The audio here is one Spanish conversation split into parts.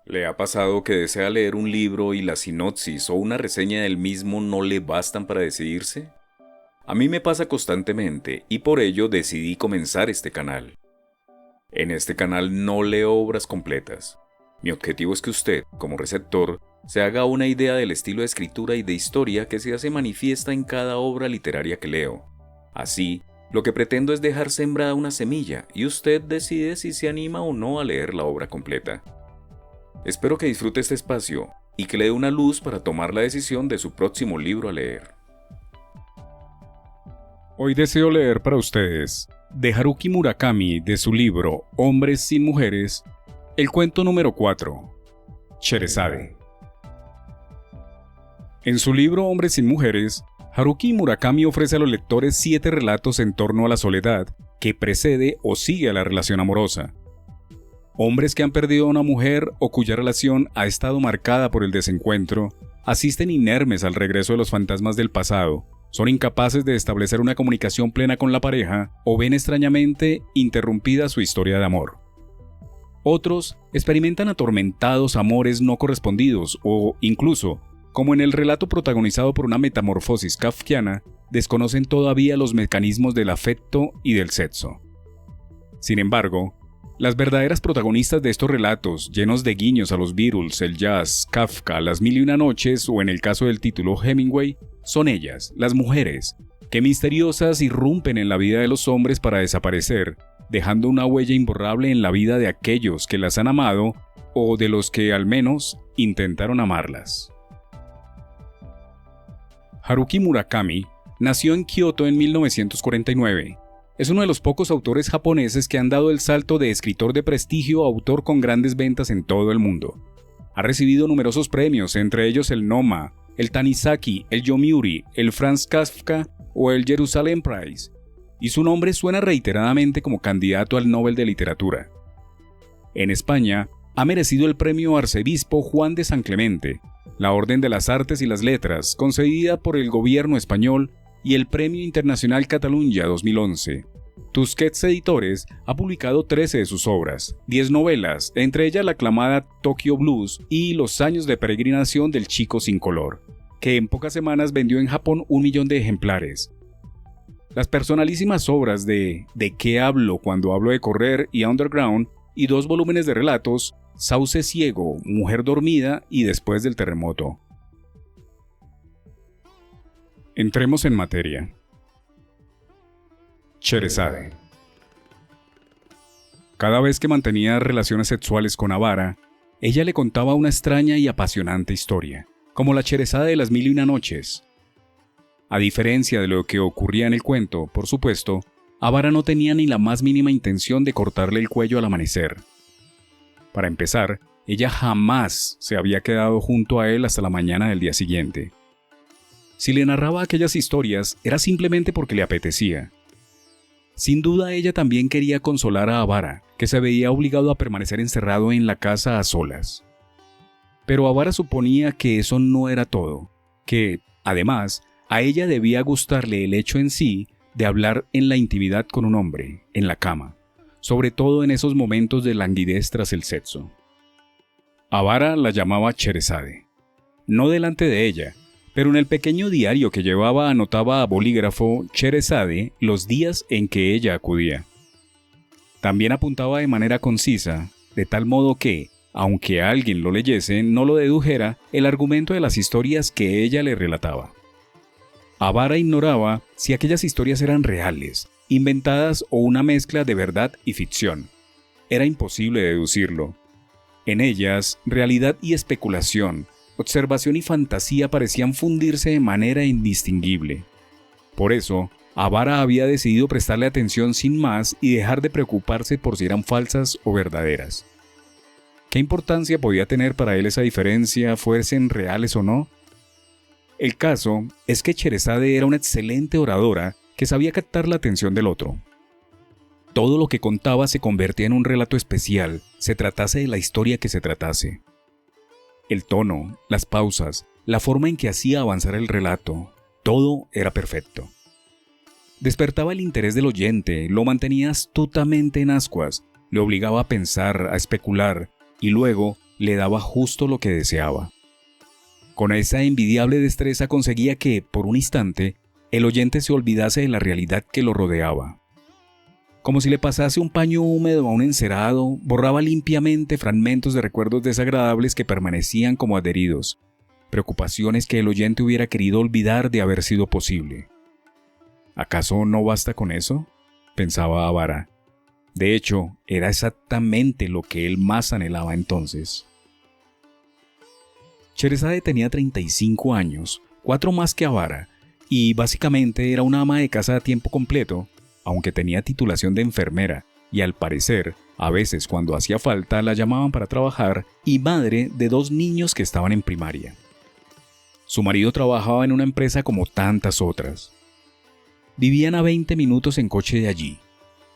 ¿Le ha pasado que desea leer un libro y la sinopsis o una reseña del mismo no le bastan para decidirse? A mí me pasa constantemente y por ello decidí comenzar este canal. En este canal no leo obras completas. Mi objetivo es que usted, como receptor, se haga una idea del estilo de escritura y de historia que se hace manifiesta en cada obra literaria que leo. Así, lo que pretendo es dejar sembrada una semilla y usted decide si se anima o no a leer la obra completa. Espero que disfrute este espacio y que le dé una luz para tomar la decisión de su próximo libro a leer. Hoy deseo leer para ustedes, de Haruki Murakami, de su libro Hombres sin Mujeres, el cuento número 4, Sherezade. En su libro Hombres sin Mujeres, Haruki Murakami ofrece a los lectores 7 relatos en torno a la soledad que precede o sigue a la relación amorosa. Hombres que han perdido a una mujer o cuya relación ha estado marcada por el desencuentro, asisten inermes al regreso de los fantasmas del pasado, son incapaces de establecer una comunicación plena con la pareja o ven extrañamente interrumpida su historia de amor. Otros experimentan atormentados amores no correspondidos o, incluso, como en el relato protagonizado por una metamorfosis kafkiana, desconocen todavía los mecanismos del afecto y del sexo. Sin embargo, las verdaderas protagonistas de estos relatos, llenos de guiños a los Beatles, el jazz, Kafka, las mil y una noches o en el caso del título Hemingway, son ellas, las mujeres, que misteriosas irrumpen en la vida de los hombres para desaparecer, dejando una huella imborrable en la vida de aquellos que las han amado o de los que al menos intentaron amarlas. Haruki Murakami nació en Kioto en 1949. Es uno de los pocos autores japoneses que han dado el salto de escritor de prestigio a autor con grandes ventas en todo el mundo. Ha recibido numerosos premios, entre ellos el Noma, el Tanizaki, el Yomiuri, el Franz Kafka o el Jerusalem Prize, y su nombre suena reiteradamente como candidato al Nobel de Literatura. En España, ha merecido el premio Arzobispo Juan de San Clemente, la Orden de las Artes y las Letras, concedida por el gobierno español, y el Premio Internacional Catalunya 2011. Tusquets Editores ha publicado 13 de sus obras, 10 novelas, entre ellas la aclamada Tokyo Blues y Los años de peregrinación del chico sin color, que en pocas semanas vendió en Japón 1 millón de ejemplares. Las personalísimas obras de qué hablo cuando hablo de correr y Underground, y 2 volúmenes de relatos, Sauce ciego, Mujer dormida y Después del terremoto. Entremos en materia. Sherezade. Cada vez que mantenía relaciones sexuales con Avara, ella le contaba una extraña y apasionante historia, como la Sherezade de las mil y una noches. A diferencia de lo que ocurría en el cuento, por supuesto, Avara no tenía ni la más mínima intención de cortarle el cuello al amanecer. Para empezar, ella jamás se había quedado junto a él hasta la mañana del día siguiente. Si le narraba aquellas historias, era simplemente porque le apetecía. Sin duda ella también quería consolar a Avara, que se veía obligado a permanecer encerrado en la casa a solas. Pero Avara suponía que eso no era todo, que, además, a ella debía gustarle el hecho en sí de hablar en la intimidad con un hombre, en la cama, sobre todo en esos momentos de languidez tras el sexo. Avara la llamaba Sherezade, no delante de ella, pero en el pequeño diario que llevaba anotaba a bolígrafo Sherezade los días en que ella acudía. También apuntaba de manera concisa, de tal modo que, aunque alguien lo leyese, no lo dedujera el argumento de las historias que ella le relataba. Avara ignoraba si aquellas historias eran reales, inventadas o una mezcla de verdad y ficción. Era imposible deducirlo. En ellas, realidad y especulación, observación y fantasía parecían fundirse de manera indistinguible. Por eso, Avara había decidido prestarle atención sin más y dejar de preocuparse por si eran falsas o verdaderas. ¿Qué importancia podía tener para él esa diferencia, fuesen reales o no? El caso es que Sherezade era una excelente oradora que sabía captar la atención del otro. Todo lo que contaba se convertía en un relato especial, se tratase de la historia que se tratase. El tono, las pausas, la forma en que hacía avanzar el relato, todo era perfecto. Despertaba el interés del oyente, lo mantenía astutamente en ascuas, le obligaba a pensar, a especular, y luego, le daba justo lo que deseaba. Con esa envidiable destreza conseguía que, por un instante, el oyente se olvidase de la realidad que lo rodeaba. Como si le pasase un paño húmedo a un encerado, borraba limpiamente fragmentos de recuerdos desagradables que permanecían como adheridos, preocupaciones que el oyente hubiera querido olvidar de haber sido posible. ¿Acaso no basta con eso?, pensaba Avara. De hecho, era exactamente lo que él más anhelaba entonces. Sherazade tenía 35 años, 4 más que Avara, y básicamente era una ama de casa a tiempo completo, aunque tenía titulación de enfermera, y al parecer, a veces cuando hacía falta la llamaban para trabajar, y madre de 2 niños que estaban en primaria. Su marido trabajaba en una empresa como tantas otras. Vivían a 20 minutos en coche de allí.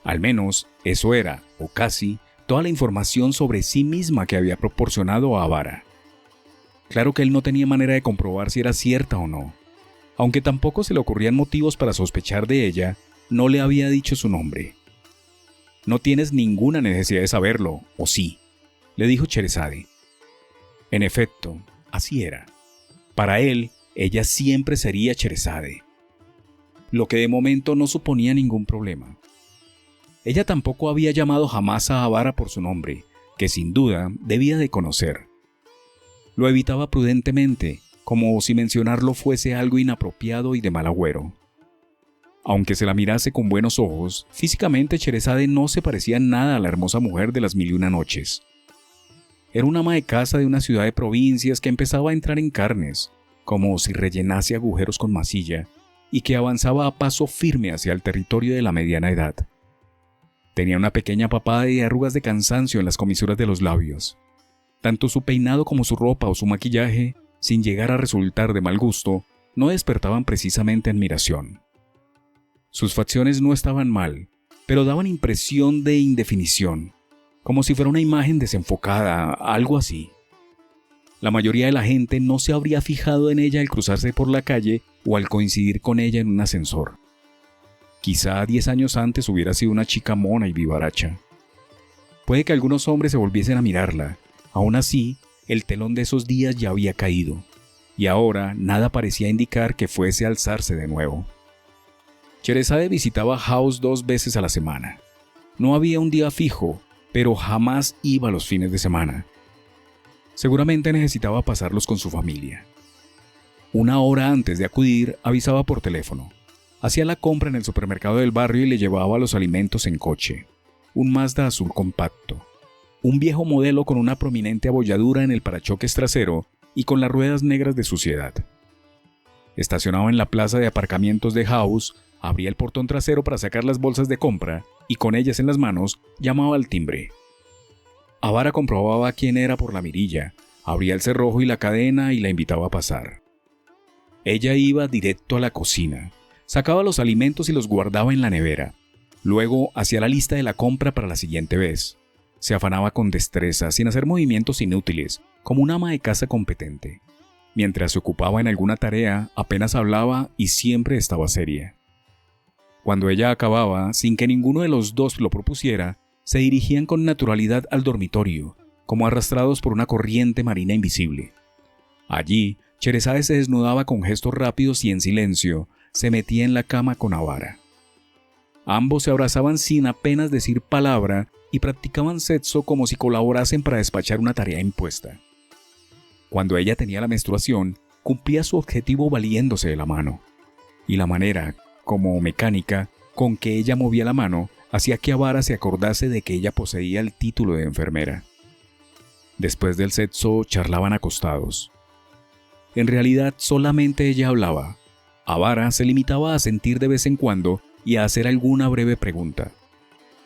Al menos, eso era, o casi, toda la información sobre sí misma que había proporcionado a Avara. Claro que él no tenía manera de comprobar si era cierta o no. Aunque tampoco se le ocurrían motivos para sospechar de ella, no le había dicho su nombre. «No tienes ninguna necesidad de saberlo, ¿o sí?», le dijo Sherazade. En efecto, así era. Para él, ella siempre sería Sherazade. Lo que de momento no suponía ningún problema. Ella tampoco había llamado jamás a Avara por su nombre, que sin duda debía de conocer. Lo evitaba prudentemente, como si mencionarlo fuese algo inapropiado y de mal agüero. Aunque se la mirase con buenos ojos, físicamente Sherazade no se parecía nada a la hermosa mujer de las 1001 noches. Era una ama de casa de una ciudad de provincias que empezaba a entrar en carnes, como si rellenase agujeros con masilla, y que avanzaba a paso firme hacia el territorio de la mediana edad. Tenía una pequeña papada y arrugas de cansancio en las comisuras de los labios. Tanto su peinado como su ropa o su maquillaje, sin llegar a resultar de mal gusto, no despertaban precisamente admiración. Sus facciones no estaban mal, pero daban impresión de indefinición, como si fuera una imagen desenfocada, algo así. La mayoría de la gente no se habría fijado en ella al cruzarse por la calle o al coincidir con ella en un ascensor. Quizá 10 años antes hubiera sido una chica mona y vivaracha. Puede que algunos hombres se volviesen a mirarla. Aún así, el telón de esos días ya había caído, y ahora nada parecía indicar que fuese a alzarse de nuevo. Sherazade visitaba House 2 veces a la semana. No había un día fijo, pero jamás iba los fines de semana. Seguramente necesitaba pasarlos con su familia. Una hora antes de acudir, avisaba por teléfono. Hacía la compra en el supermercado del barrio y le llevaba los alimentos en coche. Un Mazda azul compacto. Un viejo modelo con una prominente abolladura en el parachoques trasero y con las ruedas negras de suciedad. Estacionaba en la plaza de aparcamientos de House, abría el portón trasero para sacar las bolsas de compra y con ellas en las manos llamaba al timbre. Avara comprobaba quién era por la mirilla, abría el cerrojo y la cadena y la invitaba a pasar. Ella iba directo a la cocina, sacaba los alimentos y los guardaba en la nevera. Luego hacía la lista de la compra para la siguiente vez. Se afanaba con destreza, sin hacer movimientos inútiles, como una ama de casa competente. Mientras se ocupaba en alguna tarea, apenas hablaba y siempre estaba seria. Cuando ella acababa, sin que ninguno de los dos lo propusiera, se dirigían con naturalidad al dormitorio, como arrastrados por una corriente marina invisible. Allí, Sherazade se desnudaba con gestos rápidos y en silencio, se metía en la cama con Avara. Ambos se abrazaban sin apenas decir palabra y practicaban sexo como si colaborasen para despachar una tarea impuesta. Cuando ella tenía la menstruación, cumplía su objetivo valiéndose de la mano, y la manera, como mecánica, con que ella movía la mano, hacía que Avara se acordase de que ella poseía el título de enfermera. Después del sexo charlaban acostados. En realidad solamente ella hablaba. Avara se limitaba a sentir de vez en cuando y a hacer alguna breve pregunta.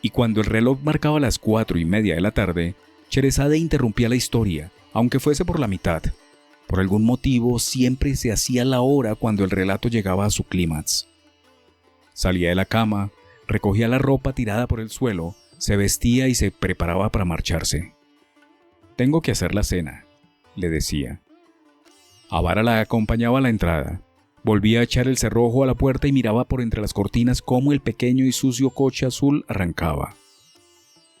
Y cuando el reloj marcaba las 4:30 de la tarde, Sherazade interrumpía la historia, aunque fuese por la mitad. Por algún motivo siempre se hacía la hora cuando el relato llegaba a su clímax. Salía de la cama, recogía la ropa tirada por el suelo, se vestía y se preparaba para marcharse. «Tengo que hacer la cena», le decía. Avara la acompañaba a la entrada. Volvía a echar el cerrojo a la puerta y miraba por entre las cortinas cómo el pequeño y sucio coche azul arrancaba.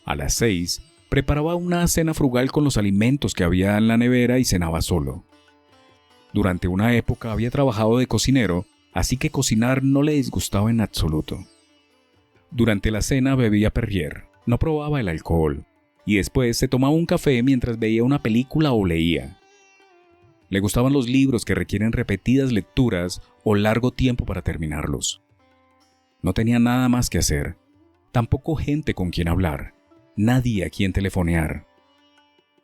A las 6, Preparaba una cena frugal con los alimentos que había en la nevera y cenaba solo. Durante una época había trabajado de cocinero, así que cocinar no le disgustaba en absoluto. Durante la cena bebía Perrier, no probaba el alcohol, y después se tomaba un café mientras veía una película o leía. Le gustaban los libros que requieren repetidas lecturas o largo tiempo para terminarlos. No tenía nada más que hacer, tampoco gente con quien hablar, nadie a quien telefonear.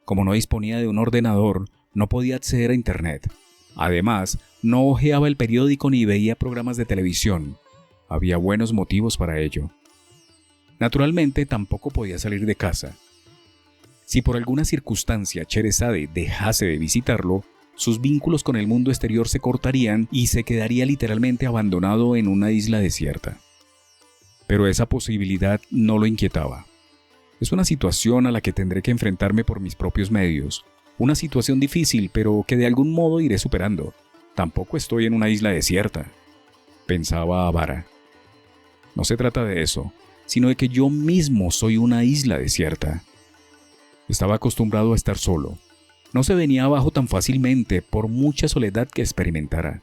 Como no disponía de un ordenador, no podía acceder a internet. Además, no hojeaba el periódico ni veía programas de televisión. Había buenos motivos para ello. Naturalmente, tampoco podía salir de casa. Si por alguna circunstancia Sherazade dejase de visitarlo, sus vínculos con el mundo exterior se cortarían y se quedaría literalmente abandonado en una isla desierta. Pero esa posibilidad no lo inquietaba. Es una situación a la que tendré que enfrentarme por mis propios medios. Una situación difícil, pero que de algún modo iré superando. Tampoco estoy en una isla desierta, pensaba Avara. No se trata de eso, sino de que yo mismo soy una isla desierta. Estaba acostumbrado a estar solo. No se venía abajo tan fácilmente por mucha soledad que experimentara.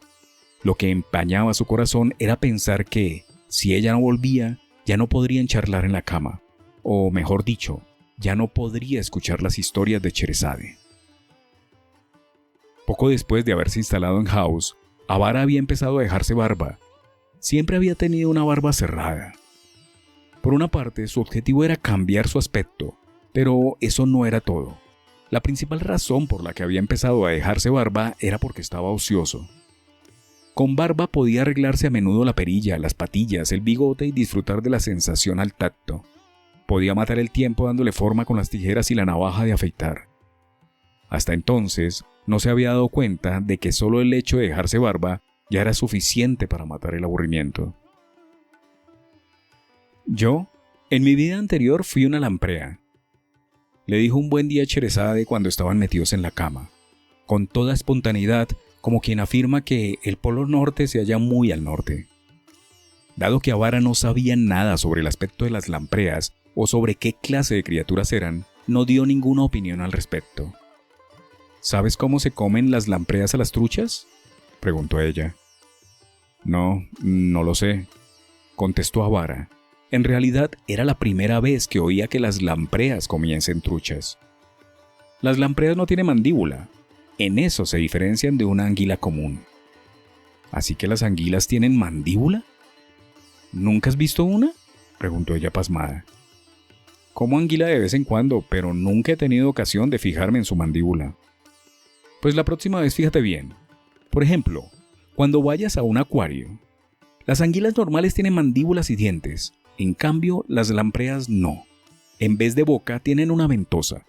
Lo que empañaba su corazón era pensar que, si ella no volvía, ya no podrían charlar en la cama. O mejor dicho, ya no podría escuchar las historias de Sherazade. Poco después de haberse instalado en House, Avara había empezado a dejarse barba. Siempre había tenido una barba cerrada. Por una parte, su objetivo era cambiar su aspecto, pero eso no era todo. La principal razón por la que había empezado a dejarse barba era porque estaba ocioso. Con barba podía arreglarse a menudo la perilla, las patillas, el bigote y disfrutar de la sensación al tacto. Podía matar el tiempo dándole forma con las tijeras y la navaja de afeitar. Hasta entonces, no se había dado cuenta de que solo el hecho de dejarse barba ya era suficiente para matar el aburrimiento. Yo, en mi vida anterior, fui una lamprea, le dijo un buen día a Sherazade cuando estaban metidos en la cama, con toda espontaneidad, como quien afirma que el Polo Norte se halla muy al norte. Dado que Avara no sabía nada sobre el aspecto de las lampreas o sobre qué clase de criaturas eran, no dio ninguna opinión al respecto. ¿Sabes cómo se comen las lampreas a las truchas?, preguntó ella. No lo sé, contestó Avara. En realidad era la primera vez que oía que las lampreas comiesen truchas. Las lampreas no tienen mandíbula. En eso se diferencian de una anguila común. ¿Así que las anguilas tienen mandíbula? ¿Nunca has visto una?, preguntó ella pasmada. Como anguila de vez en cuando, pero nunca he tenido ocasión de fijarme en su mandíbula. Pues la próxima vez fíjate bien. Por ejemplo, cuando vayas a un acuario. Las anguilas normales tienen mandíbulas y dientes. En cambio, las lampreas no. En vez de boca tienen una ventosa.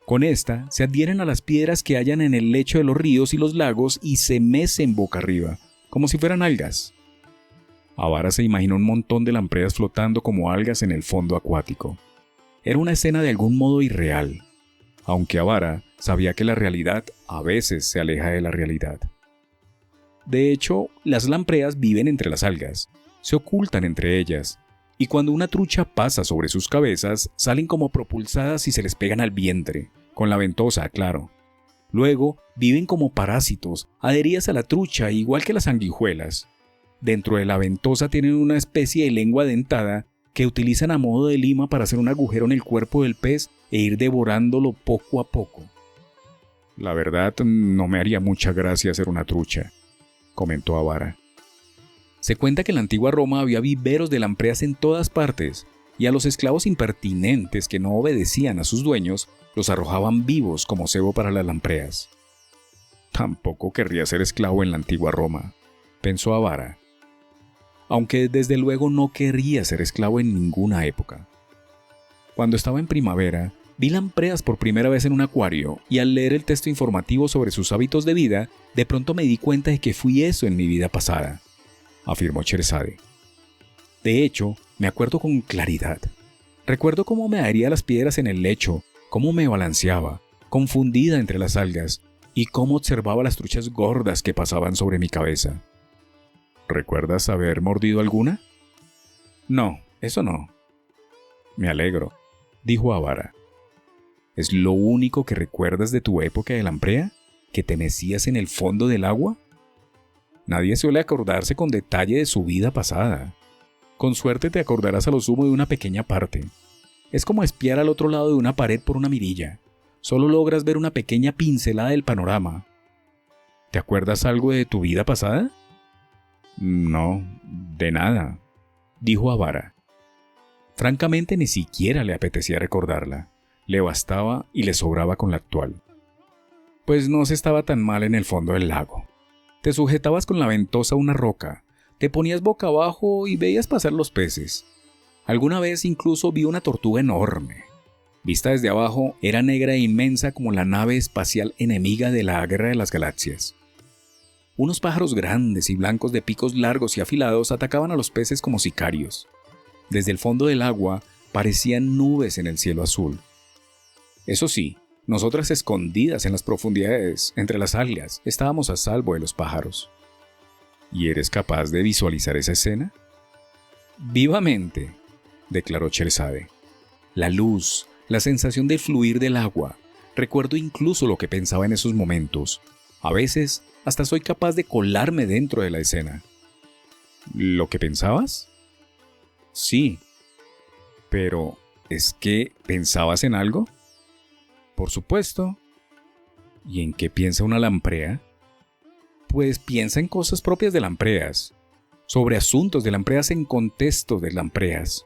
Con esta se adhieren a las piedras que hallan en el lecho de los ríos y los lagos y se mecen boca arriba, como si fueran algas. Avara se imaginó un montón de lampreas flotando como algas en el fondo acuático. Era una escena de algún modo irreal, aunque Avara sabía que la realidad a veces se aleja de la realidad. De hecho, las lampreas viven entre las algas, se ocultan entre ellas, y cuando una trucha pasa sobre sus cabezas, salen como propulsadas y se les pegan al vientre, con la ventosa, claro. Luego, viven como parásitos, adheridas a la trucha, igual que las sanguijuelas. Dentro de la ventosa tienen una especie de lengua dentada que utilizan a modo de lima para hacer un agujero en el cuerpo del pez e ir devorándolo poco a poco. La verdad, no me haría mucha gracia ser una trucha, comentó Avara. Se cuenta que en la antigua Roma había viveros de lampreas en todas partes, y a los esclavos impertinentes que no obedecían a sus dueños, los arrojaban vivos como cebo para las lampreas. Tampoco querría ser esclavo en la antigua Roma, pensó Avara. Aunque desde luego no querría ser esclavo en ninguna época. Cuando estaba en primavera, vi lampreas por primera vez en un acuario, y al leer el texto informativo sobre sus hábitos de vida, de pronto me di cuenta de que fui eso en mi vida pasada, afirmó Sherazade. De hecho, me acuerdo con claridad. Recuerdo cómo me adhería a las piedras en el lecho, cómo me balanceaba, confundida entre las algas, y cómo observaba las truchas gordas que pasaban sobre mi cabeza. ¿Recuerdas haber mordido alguna? No, eso no. Me alegro, dijo Avara. ¿Es lo único que recuerdas de tu época de lamprea? ¿Que te mecías en el fondo del agua? Nadie suele acordarse con detalle de su vida pasada. Con suerte te acordarás a lo sumo de una pequeña parte. Es como espiar al otro lado de una pared por una mirilla. Solo logras ver una pequeña pincelada del panorama. ¿Te acuerdas algo de tu vida pasada? No, de nada, dijo Avara. Francamente, ni siquiera le apetecía recordarla. Le bastaba y le sobraba con la actual. Pues no se estaba tan mal en el fondo del lago. Te sujetabas con la ventosa a una roca, te ponías boca abajo y veías pasar los peces. Alguna vez incluso vi una tortuga enorme. Vista desde abajo, era negra e inmensa como la nave espacial enemiga de la Guerra de las Galaxias. Unos pájaros grandes y blancos de picos largos y afilados atacaban a los peces como sicarios. Desde el fondo del agua parecían nubes en el cielo azul. Eso sí, nosotras escondidas en las profundidades, entre las algas, estábamos a salvo de los pájaros. ¿Y eres capaz de visualizar esa escena? Vivamente, declaró Sherazade. La luz, la sensación de fluir del agua. Recuerdo incluso lo que pensaba en esos momentos. A veces, hasta soy capaz de colarme dentro de la escena. ¿Lo que pensabas? Sí. Pero, ¿es que pensabas en algo? Por supuesto. ¿Y en qué piensa una lamprea? Pues piensa en cosas propias de lampreas, sobre asuntos de lampreas en contexto de lampreas,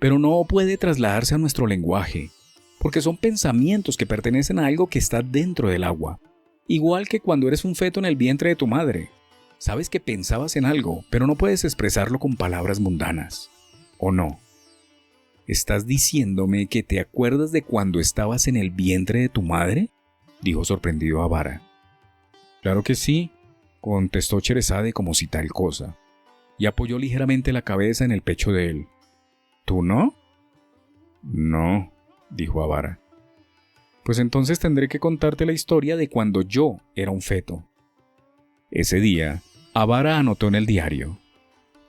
pero no puede trasladarse a nuestro lenguaje, porque son pensamientos que pertenecen a algo que está dentro del agua, igual que cuando eres un feto en el vientre de tu madre. Sabes que pensabas en algo, pero no puedes expresarlo con palabras mundanas, ¿o no? ¿Estás diciéndome que te acuerdas de cuando estabas en el vientre de tu madre?, dijo sorprendido Avara. Claro que sí, contestó Sherazade como si tal cosa, y apoyó ligeramente la cabeza en el pecho de él. ¿Tú no? No, dijo Avara. Pues entonces tendré que contarte la historia de cuando yo era un feto. Ese día, Avara anotó en el diario: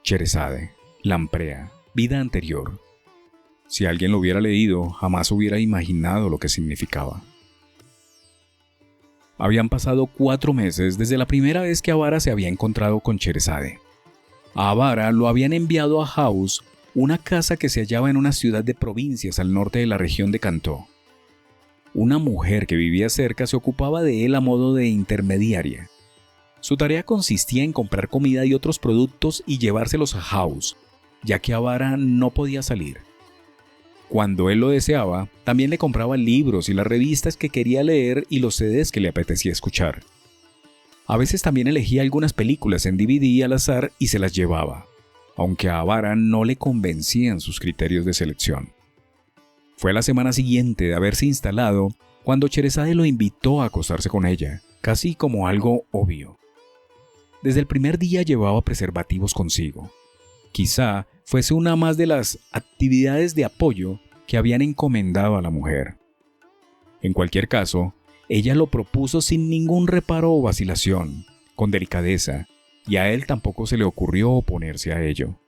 Sherazade, lamprea, vida anterior. Si alguien lo hubiera leído, jamás hubiera imaginado lo que significaba. Habían pasado 4 meses desde la primera vez que Avara se había encontrado con Sherazade. A Avara lo habían enviado a House, una casa que se hallaba en una ciudad de provincias al norte de la región de Cantó. Una mujer que vivía cerca se ocupaba de él a modo de intermediaria. Su tarea consistía en comprar comida y otros productos y llevárselos a House, ya que Avara no podía salir. Cuando él lo deseaba, también le compraba libros y las revistas que quería leer y los CDs que le apetecía escuchar. A veces también elegía algunas películas en DVD al azar y se las llevaba, aunque a Avara no le convencían sus criterios de selección. Fue a la semana siguiente de haberse instalado cuando Sherazade lo invitó a acostarse con ella, casi como algo obvio. Desde el primer día llevaba preservativos consigo. Quizá fuese una más de las actividades de apoyo que habían encomendado a la mujer. En cualquier caso, ella lo propuso sin ningún reparo o vacilación, con delicadeza, y a él tampoco se le ocurrió oponerse a ello.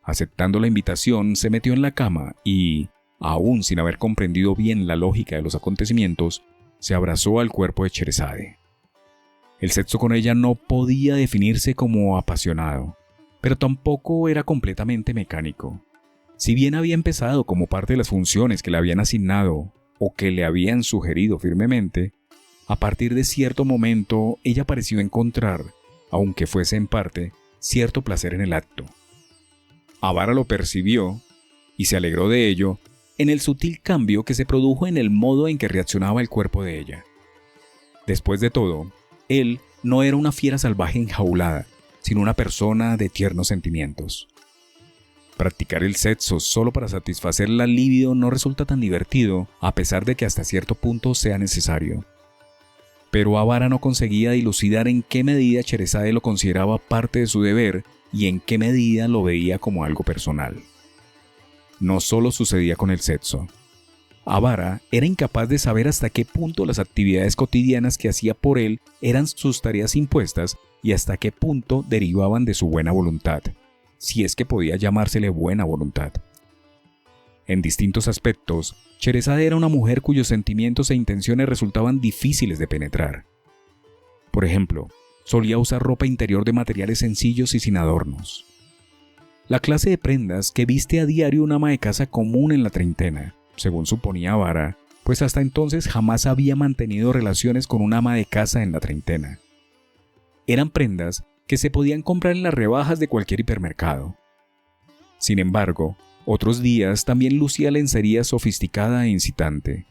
Aceptando la invitación, se metió en la cama y, aún sin haber comprendido bien la lógica de los acontecimientos, se abrazó al cuerpo de Sherazade. El sexo con ella no podía definirse como apasionado, pero tampoco era completamente mecánico. Si bien había empezado como parte de las funciones que le habían asignado o que le habían sugerido firmemente, a partir de cierto momento ella pareció encontrar, aunque fuese en parte, cierto placer en el acto. Avara lo percibió y se alegró de ello en el sutil cambio que se produjo en el modo en que reaccionaba el cuerpo de ella. Después de todo, él no era una fiera salvaje enjaulada, sino una persona de tiernos sentimientos. Practicar el sexo solo para satisfacer la libido no resulta tan divertido, a pesar de que hasta cierto punto sea necesario. Pero Avara no conseguía dilucidar en qué medida Sherazade lo consideraba parte de su deber y en qué medida lo veía como algo personal. No solo sucedía con el sexo. Avara era incapaz de saber hasta qué punto las actividades cotidianas que hacía por él eran sus tareas impuestas y hasta qué punto derivaban de su buena voluntad, si es que podía llamársele buena voluntad. En distintos aspectos, Sherazade era una mujer cuyos sentimientos e intenciones resultaban difíciles de penetrar. Por ejemplo, solía usar ropa interior de materiales sencillos y sin adornos. La clase de prendas que viste a diario una ama de casa común en la treintena, según suponía Avara, pues hasta entonces jamás había mantenido relaciones con una ama de casa en la treintena. Eran prendas que se podían comprar en las rebajas de cualquier hipermercado. Sin embargo, otros días también lucía lencería sofisticada e incitante.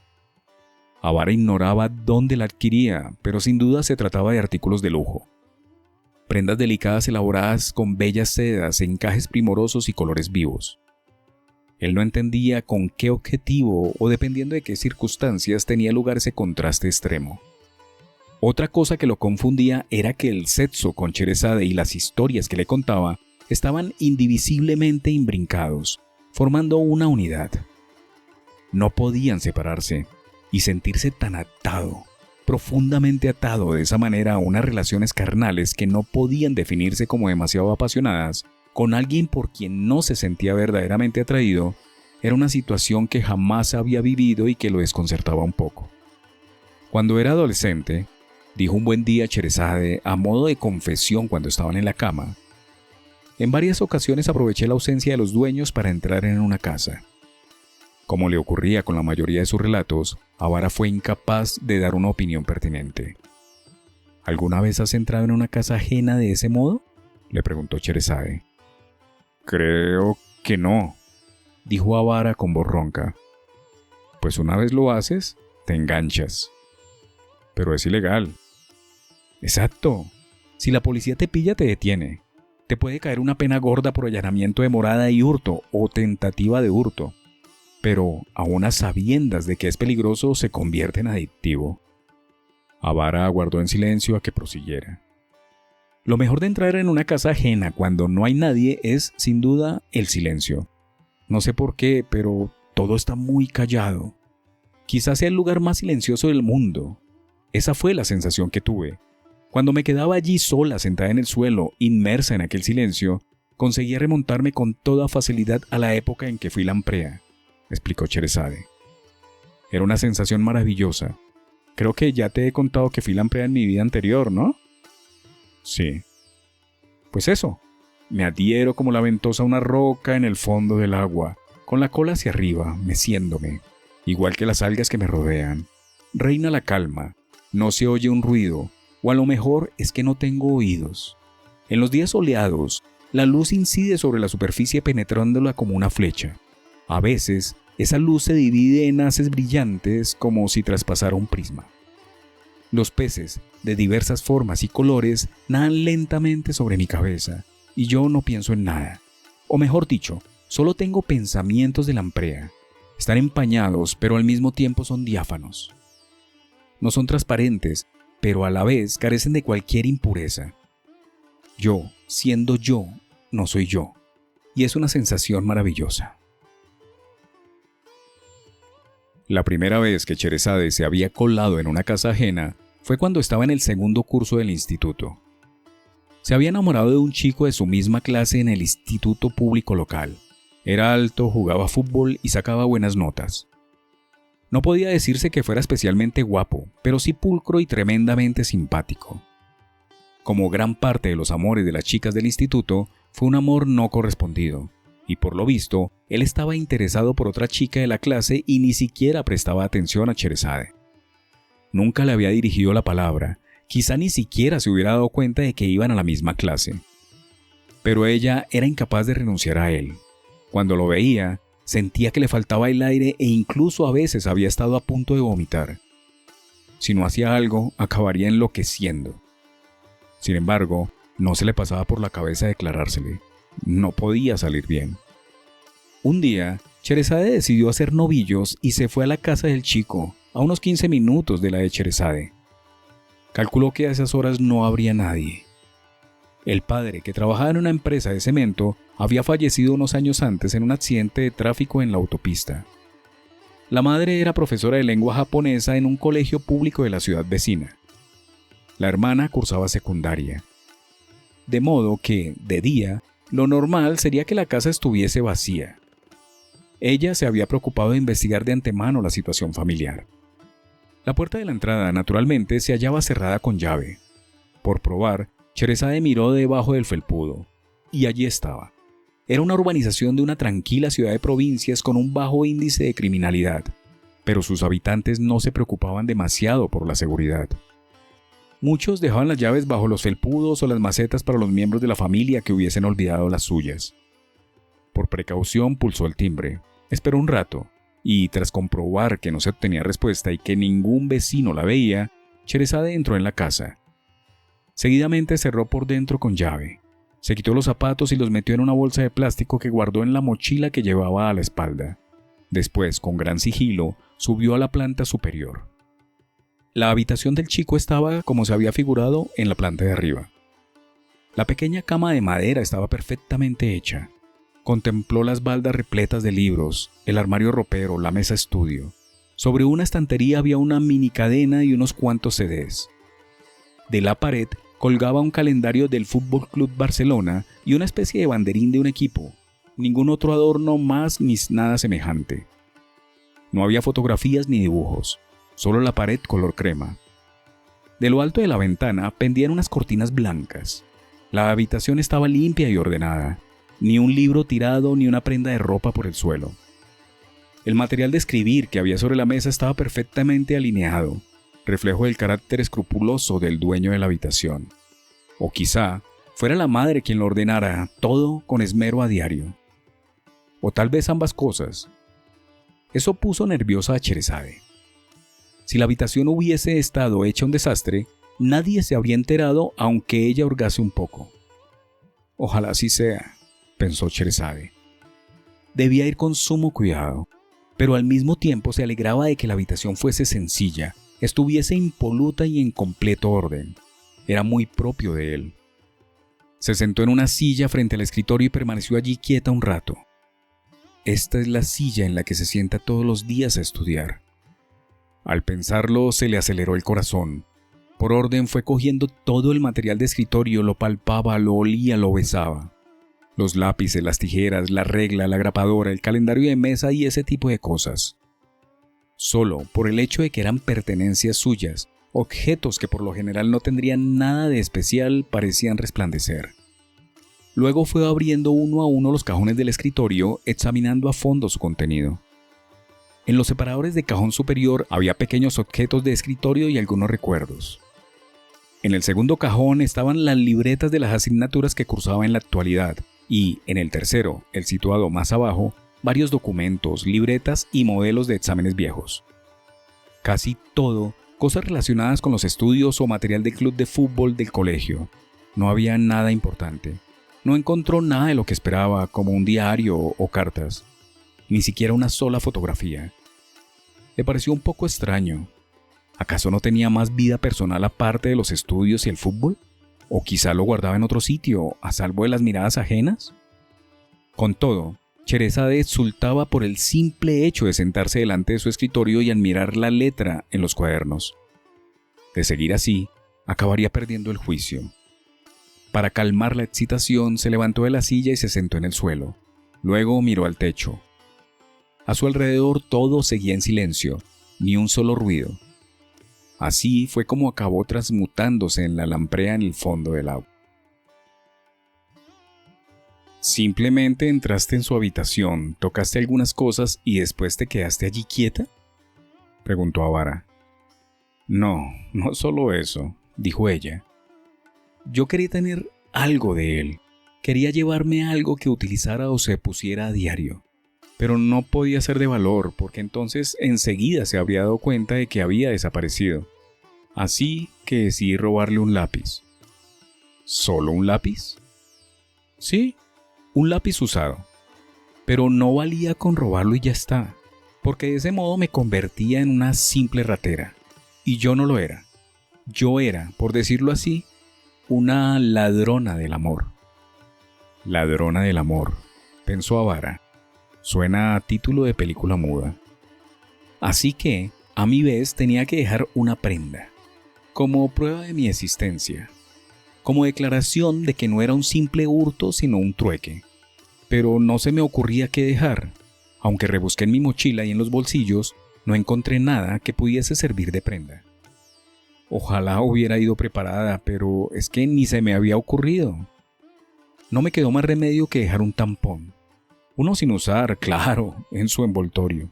Avara ignoraba dónde la adquiría, pero sin duda se trataba de artículos de lujo. Prendas delicadas elaboradas con bellas sedas, encajes primorosos y colores vivos. Él no entendía con qué objetivo o dependiendo de qué circunstancias tenía lugar ese contraste extremo. Otra cosa que lo confundía era que el sexo con Sherazade y las historias que le contaba estaban indivisiblemente imbrincados, formando una unidad. No podían separarse y sentirse tan atado, profundamente atado de esa manera a unas relaciones carnales que no podían definirse como demasiado apasionadas, con alguien por quien no se sentía verdaderamente atraído, era una situación que jamás había vivido y que lo desconcertaba un poco. Cuando era adolescente, dijo un buen día Sherazade a modo de confesión cuando estaban en la cama: en varias ocasiones aproveché la ausencia de los dueños para entrar en una casa. Como le ocurría con la mayoría de sus relatos, Avara fue incapaz de dar una opinión pertinente. ¿Alguna vez has entrado en una casa ajena de ese modo?, le preguntó Sherazade. Creo que no, dijo Avara con voz ronca. Pues una vez lo haces, te enganchas. Pero es ilegal. Exacto. Si la policía te pilla, te detiene. Te puede caer una pena gorda por allanamiento de morada y hurto o tentativa de hurto. Pero, aun a sabiendas de que es peligroso, se convierte en adictivo. Avara aguardó en silencio a que prosiguiera. Lo mejor de entrar en una casa ajena cuando no hay nadie es, sin duda, el silencio. No sé por qué, pero todo está muy callado. Quizás sea el lugar más silencioso del mundo. Esa fue la sensación que tuve. Cuando me quedaba allí sola, sentada en el suelo, inmersa en aquel silencio, conseguía remontarme con toda facilidad a la época en que fui lamprea, explicó Sherazade. Era una sensación maravillosa. Creo que ya te he contado que fui lamprea en mi vida anterior, ¿no? Sí. Pues eso, me adhiero como la ventosa a una roca en el fondo del agua, con la cola hacia arriba, meciéndome, igual que las algas que me rodean. Reina la calma, no se oye un ruido, o a lo mejor es que no tengo oídos. En los días soleados, la luz incide sobre la superficie penetrándola como una flecha. A veces, esa luz se divide en haces brillantes como si traspasara un prisma. Los peces, de diversas formas y colores, nadan lentamente sobre mi cabeza, y yo no pienso en nada. O mejor dicho, solo tengo pensamientos de lamprea. Están empañados, pero al mismo tiempo son diáfanos. No son transparentes, pero a la vez carecen de cualquier impureza. Yo, siendo yo, no soy yo, y es una sensación maravillosa. La primera vez que Sherazade se había colado en una casa ajena fue cuando estaba en el segundo curso del instituto. Se había enamorado de un chico de su misma clase en el instituto público local. Era alto, jugaba fútbol y sacaba buenas notas. No podía decirse que fuera especialmente guapo, pero sí pulcro y tremendamente simpático. Como gran parte de los amores de las chicas del instituto, fue un amor no correspondido, y por lo visto, él estaba interesado por otra chica de la clase y ni siquiera prestaba atención a Sherazade. Nunca le había dirigido la palabra, quizá ni siquiera se hubiera dado cuenta de que iban a la misma clase. Pero ella era incapaz de renunciar a él. Cuando lo veía, sentía que le faltaba el aire e incluso a veces había estado a punto de vomitar. Si no hacía algo, acabaría enloqueciendo. Sin embargo, no se le pasaba por la cabeza declarársele. No podía salir bien. Un día, Sherazade decidió hacer novillos y se fue a la casa del chico, a unos 15 minutos de la de Sherazade. Calculó que a esas horas no habría nadie. El padre, que trabajaba en una empresa de cemento, había fallecido unos años antes en un accidente de tráfico en la autopista. La madre era profesora de lengua japonesa en un colegio público de la ciudad vecina. La hermana cursaba secundaria. De modo que, de día, lo normal sería que la casa estuviese vacía. Ella se había preocupado de investigar de antemano la situación familiar. La puerta de la entrada, naturalmente, se hallaba cerrada con llave. Por probar, Sheresade miró debajo del felpudo, y allí estaba. Era una urbanización de una tranquila ciudad de provincias con un bajo índice de criminalidad, pero sus habitantes no se preocupaban demasiado por la seguridad. Muchos dejaban las llaves bajo los felpudos o las macetas para los miembros de la familia que hubiesen olvidado las suyas. Por precaución pulsó el timbre, esperó un rato, y tras comprobar que no se obtenía respuesta y que ningún vecino la veía, Sheresade entró en la casa. Seguidamente cerró por dentro con llave. Se quitó los zapatos y los metió en una bolsa de plástico que guardó en la mochila que llevaba a la espalda. Después, con gran sigilo, subió a la planta superior. La habitación del chico estaba, como se había figurado, en la planta de arriba. La pequeña cama de madera estaba perfectamente hecha. Contempló las baldas repletas de libros, el armario ropero, la mesa estudio. Sobre una estantería había una mini cadena y unos cuantos CDs. De la pared colgaba un calendario del Fútbol Club Barcelona y una especie de banderín de un equipo. Ningún otro adorno más ni nada semejante. No había fotografías ni dibujos, solo la pared color crema. De lo alto de la ventana pendían unas cortinas blancas. La habitación estaba limpia y ordenada. Ni un libro tirado ni una prenda de ropa por el suelo. El material de escribir que había sobre la mesa estaba perfectamente alineado, reflejo del carácter escrupuloso del dueño de la habitación. O quizá fuera la madre quien lo ordenara todo con esmero a diario. O tal vez ambas cosas. Eso puso nerviosa a Sheresade. Si la habitación hubiese estado hecha un desastre, nadie se habría enterado aunque ella hurgase un poco. Ojalá así sea, pensó Sheresade. Debía ir con sumo cuidado, pero al mismo tiempo se alegraba de que la habitación fuese sencilla, estuviese impoluta y en completo orden. Era muy propio de él. Se sentó en una silla frente al escritorio y permaneció allí quieta un rato. Esta es la silla en la que se sienta todos los días a estudiar. Al pensarlo, se le aceleró el corazón. Por orden fue cogiendo todo el material de escritorio, lo palpaba, lo olía, lo besaba. Los lápices, las tijeras, la regla, la grapadora, el calendario de mesa y ese tipo de cosas. Solo por el hecho de que eran pertenencias suyas, objetos que por lo general no tendrían nada de especial, parecían resplandecer. Luego fue abriendo uno a uno los cajones del escritorio, examinando a fondo su contenido. En los separadores de cajón superior había pequeños objetos de escritorio y algunos recuerdos. En el segundo cajón estaban las libretas de las asignaturas que cursaba en la actualidad, y en el tercero, el situado más abajo, varios documentos, libretas y modelos de exámenes viejos. Casi todo, cosas relacionadas con los estudios o material del club de fútbol del colegio. No había nada importante. No encontró nada de lo que esperaba, como un diario o cartas. Ni siquiera una sola fotografía. Le pareció un poco extraño. ¿Acaso no tenía más vida personal aparte de los estudios y el fútbol? ¿O quizá lo guardaba en otro sitio, a salvo de las miradas ajenas? Con todo, Sheresade exultaba por el simple hecho de sentarse delante de su escritorio y admirar la letra en los cuadernos. De seguir así, acabaría perdiendo el juicio. Para calmar la excitación, se levantó de la silla y se sentó en el suelo. Luego miró al techo. A su alrededor todo seguía en silencio, ni un solo ruido. Así fue como acabó transmutándose en la lamprea en el fondo del agua. ¿Simplemente entraste en su habitación, tocaste algunas cosas y después te quedaste allí quieta?, preguntó Avara. No solo eso, dijo ella. Yo quería tener algo de él. Quería llevarme algo que utilizara o se pusiera a diario. Pero no podía ser de valor, porque entonces enseguida se habría dado cuenta de que había desaparecido. Así que decidí robarle un lápiz. ¿Solo un lápiz? Sí, un lápiz usado. Pero no valía con robarlo y ya está, porque de ese modo me convertía en una simple ratera. Y yo no lo era. Yo era, por decirlo así, una ladrona del amor. Ladrona del amor, pensó Avara. Suena a título de película muda. Así que, a mi vez, tenía que dejar una prenda, como prueba de mi existencia, como declaración de que no era un simple hurto, sino un trueque. Pero no se me ocurría qué dejar. Aunque rebusqué en mi mochila y en los bolsillos, no encontré nada que pudiese servir de prenda. Ojalá hubiera ido preparada, pero es que ni se me había ocurrido. No me quedó más remedio que dejar un tampón. Uno sin usar, claro, en su envoltorio.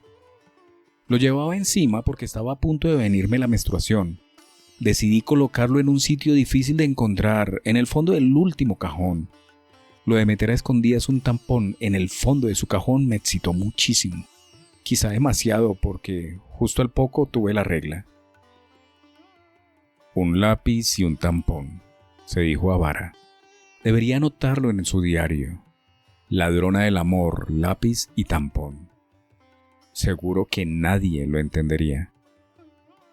Lo llevaba encima porque estaba a punto de venirme la menstruación. Decidí colocarlo en un sitio difícil de encontrar, en el fondo del último cajón. Lo de meter a escondidas un tampón en el fondo de su cajón me excitó muchísimo. Quizá demasiado porque justo al poco tuve la regla. Un lápiz y un tampón, se dijo Avara. Debería anotarlo en su diario. Ladrona del amor, lápiz y tampón. Seguro que nadie lo entendería.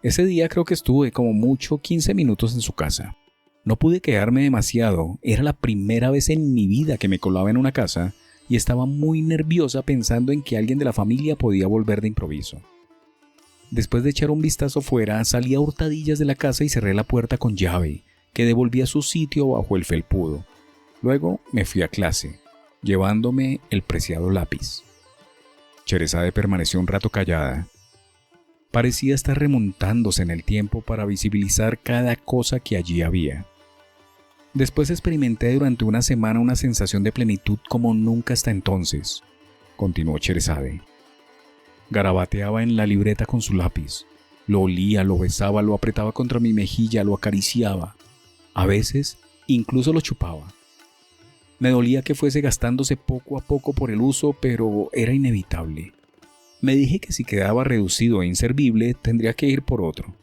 Ese día creo que estuve como mucho 15 minutos en su casa. No pude quedarme demasiado, era la primera vez en mi vida que me colaba en una casa y estaba muy nerviosa pensando en que alguien de la familia podía volver de improviso. Después de echar un vistazo fuera, salí a hurtadillas de la casa y cerré la puerta con llave, que devolví a su sitio bajo el felpudo. Luego me fui a clase, llevándome el preciado lápiz. Sherezade permaneció un rato callada. Parecía estar remontándose en el tiempo para visibilizar cada cosa que allí había. Después experimenté durante una semana una sensación de plenitud como nunca hasta entonces, continuó Sherezade. Garabateaba en la libreta con su lápiz. Lo olía, lo besaba, lo apretaba contra mi mejilla, lo acariciaba. A veces, incluso lo chupaba. Me dolía que fuese gastándose poco a poco por el uso, pero era inevitable. Me dije que si quedaba reducido e inservible, tendría que ir por otro.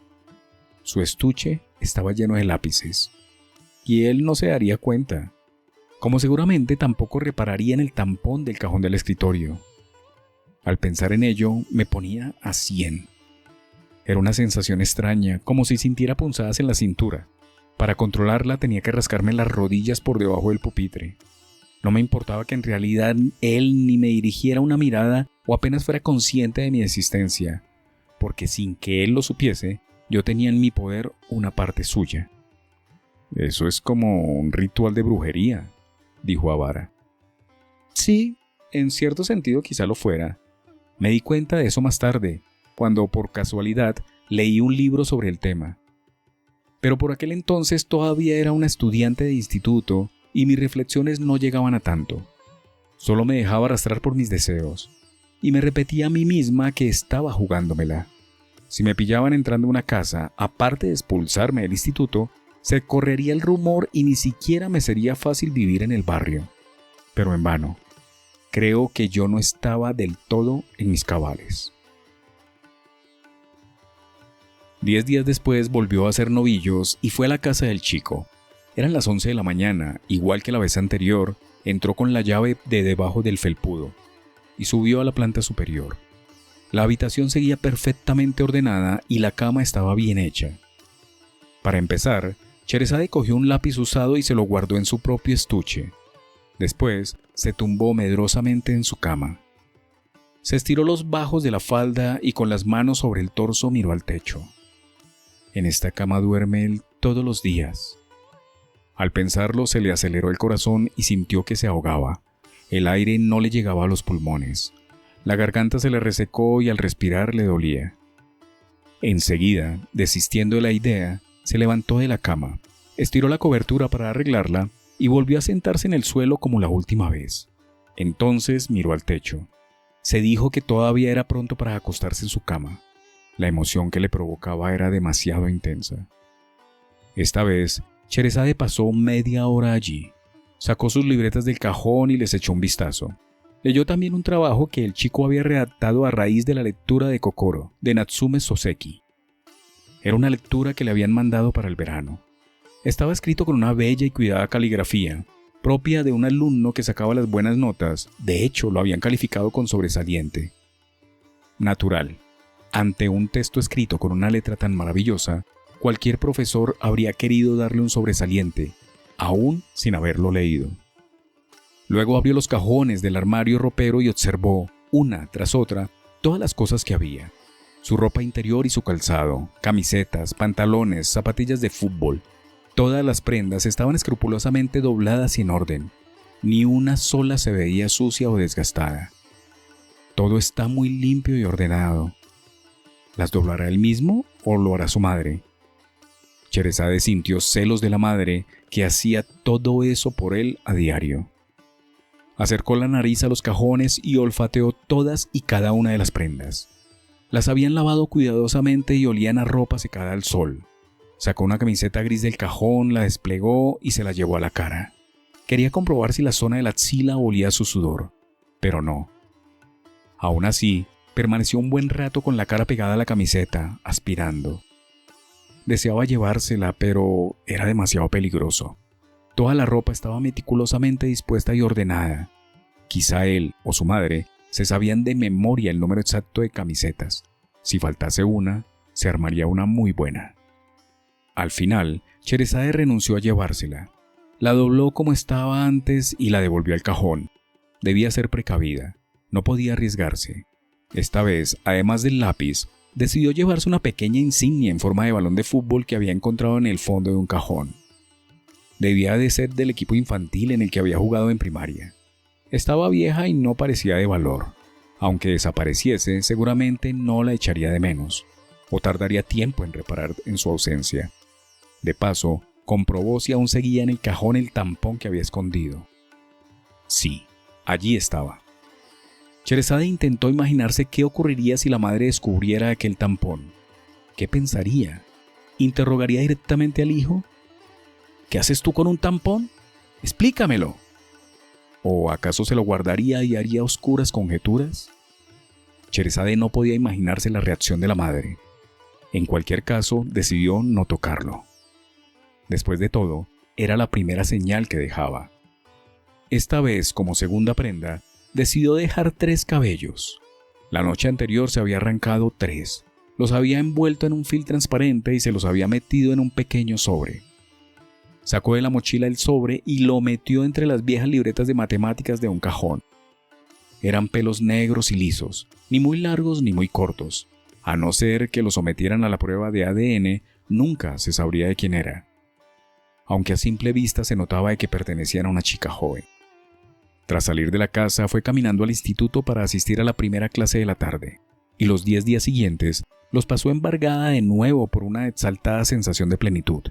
Su estuche estaba lleno de lápices, y él no se daría cuenta, como seguramente tampoco repararía en el tampón del cajón del escritorio. Al pensar en ello, me ponía a 100. Era una sensación extraña, como si sintiera punzadas en la cintura. Para controlarla tenía que rascarme las rodillas por debajo del pupitre. No me importaba que en realidad él ni me dirigiera una mirada o apenas fuera consciente de mi existencia, porque sin que él lo supiese, yo tenía en mi poder una parte suya. Eso es como un ritual de brujería, dijo Avara. Sí, en cierto sentido quizá lo fuera. Me di cuenta de eso más tarde, cuando por casualidad leí un libro sobre el tema. Pero por aquel entonces todavía era una estudiante de instituto y mis reflexiones no llegaban a tanto. Solo me dejaba arrastrar por mis deseos, y me repetía a mí misma que estaba jugándomela. Si me pillaban entrando a una casa, aparte de expulsarme del instituto, se correría el rumor y ni siquiera me sería fácil vivir en el barrio. Pero en vano. Creo que yo no estaba del todo en mis cabales. 10 días después volvió a hacer novillos y fue a la casa del chico. Eran las 11 de la mañana, igual que la vez anterior, entró con la llave de debajo del felpudo y subió a la planta superior. La habitación seguía perfectamente ordenada y la cama estaba bien hecha. Para empezar, Sherezade cogió un lápiz usado y se lo guardó en su propio estuche. Después, se tumbó medrosamente en su cama. Se estiró los bajos de la falda y con las manos sobre el torso miró al techo. En esta cama duerme él todos los días. Al pensarlo se le aceleró el corazón y sintió que se ahogaba. El aire no le llegaba a los pulmones. La garganta se le resecó y al respirar le dolía. Enseguida, desistiendo de la idea, se levantó de la cama, estiró la cobertura para arreglarla y volvió a sentarse en el suelo como la última vez. Entonces miró al techo. Se dijo que todavía era pronto para acostarse en su cama. La emoción que le provocaba era demasiado intensa. Esta vez, Sherezade pasó media hora allí. Sacó sus libretas del cajón y les echó un vistazo. Leyó también un trabajo que el chico había redactado a raíz de la lectura de Kokoro, de Natsume Soseki. Era una lectura que le habían mandado para el verano. Estaba escrito con una bella y cuidada caligrafía, propia de un alumno que sacaba las buenas notas. De hecho, lo habían calificado con sobresaliente. Natural. Ante un texto escrito con una letra tan maravillosa, cualquier profesor habría querido darle un sobresaliente, aún sin haberlo leído. Luego abrió los cajones del armario ropero y observó, una tras otra, todas las cosas que había. Su ropa interior y su calzado, camisetas, pantalones, zapatillas de fútbol. Todas las prendas estaban escrupulosamente dobladas y en orden. Ni una sola se veía sucia o desgastada. Todo está muy limpio y ordenado. ¿Las doblará él mismo o lo hará su madre? Sherazade sintió celos de la madre que hacía todo eso por él a diario. Acercó la nariz a los cajones y olfateó todas y cada una de las prendas. Las habían lavado cuidadosamente y olían a ropa secada al sol. Sacó una camiseta gris del cajón, la desplegó y se la llevó a la cara. Quería comprobar si la zona de la axila olía a su sudor, pero no. Aún así, permaneció un buen rato con la cara pegada a la camiseta, aspirando. Deseaba llevársela, pero era demasiado peligroso. Toda la ropa estaba meticulosamente dispuesta y ordenada. Quizá él o su madre se sabían de memoria el número exacto de camisetas. Si faltase una, se armaría una muy buena. Al final, Sherazade renunció a llevársela. La dobló como estaba antes y la devolvió al cajón. Debía ser precavida. No podía arriesgarse. Esta vez, además del lápiz, decidió llevarse una pequeña insignia en forma de balón de fútbol que había encontrado en el fondo de un cajón. Debía de ser del equipo infantil en el que había jugado en primaria. Estaba vieja y no parecía de valor. Aunque desapareciese, seguramente no la echaría de menos, o tardaría tiempo en reparar en su ausencia. De paso, comprobó si aún seguía en el cajón el tampón que había escondido. Sí, allí estaba. Sherazade intentó imaginarse qué ocurriría si la madre descubriera aquel tampón. ¿Qué pensaría? ¿Interrogaría directamente al hijo? ¿Qué haces tú con un tampón? ¡Explícamelo! ¿O acaso se lo guardaría y haría oscuras conjeturas? Sherazade no podía imaginarse la reacción de la madre. En cualquier caso, decidió no tocarlo. Después de todo, era la primera señal que dejaba. Esta vez, como segunda prenda, decidió dejar 3 cabellos. La noche anterior se había arrancado 3. Los había envuelto en un film transparente y se los había metido en un pequeño sobre. Sacó de la mochila el sobre y lo metió entre las viejas libretas de matemáticas de un cajón. Eran pelos negros y lisos, ni muy largos ni muy cortos. A no ser que lo sometieran a la prueba de ADN, nunca se sabría de quién era. Aunque a simple vista se notaba de que pertenecían a una chica joven. Tras salir de la casa, fue caminando al instituto para asistir a la primera clase de la tarde, y los 10 días siguientes los pasó embargada de nuevo por una exaltada sensación de plenitud.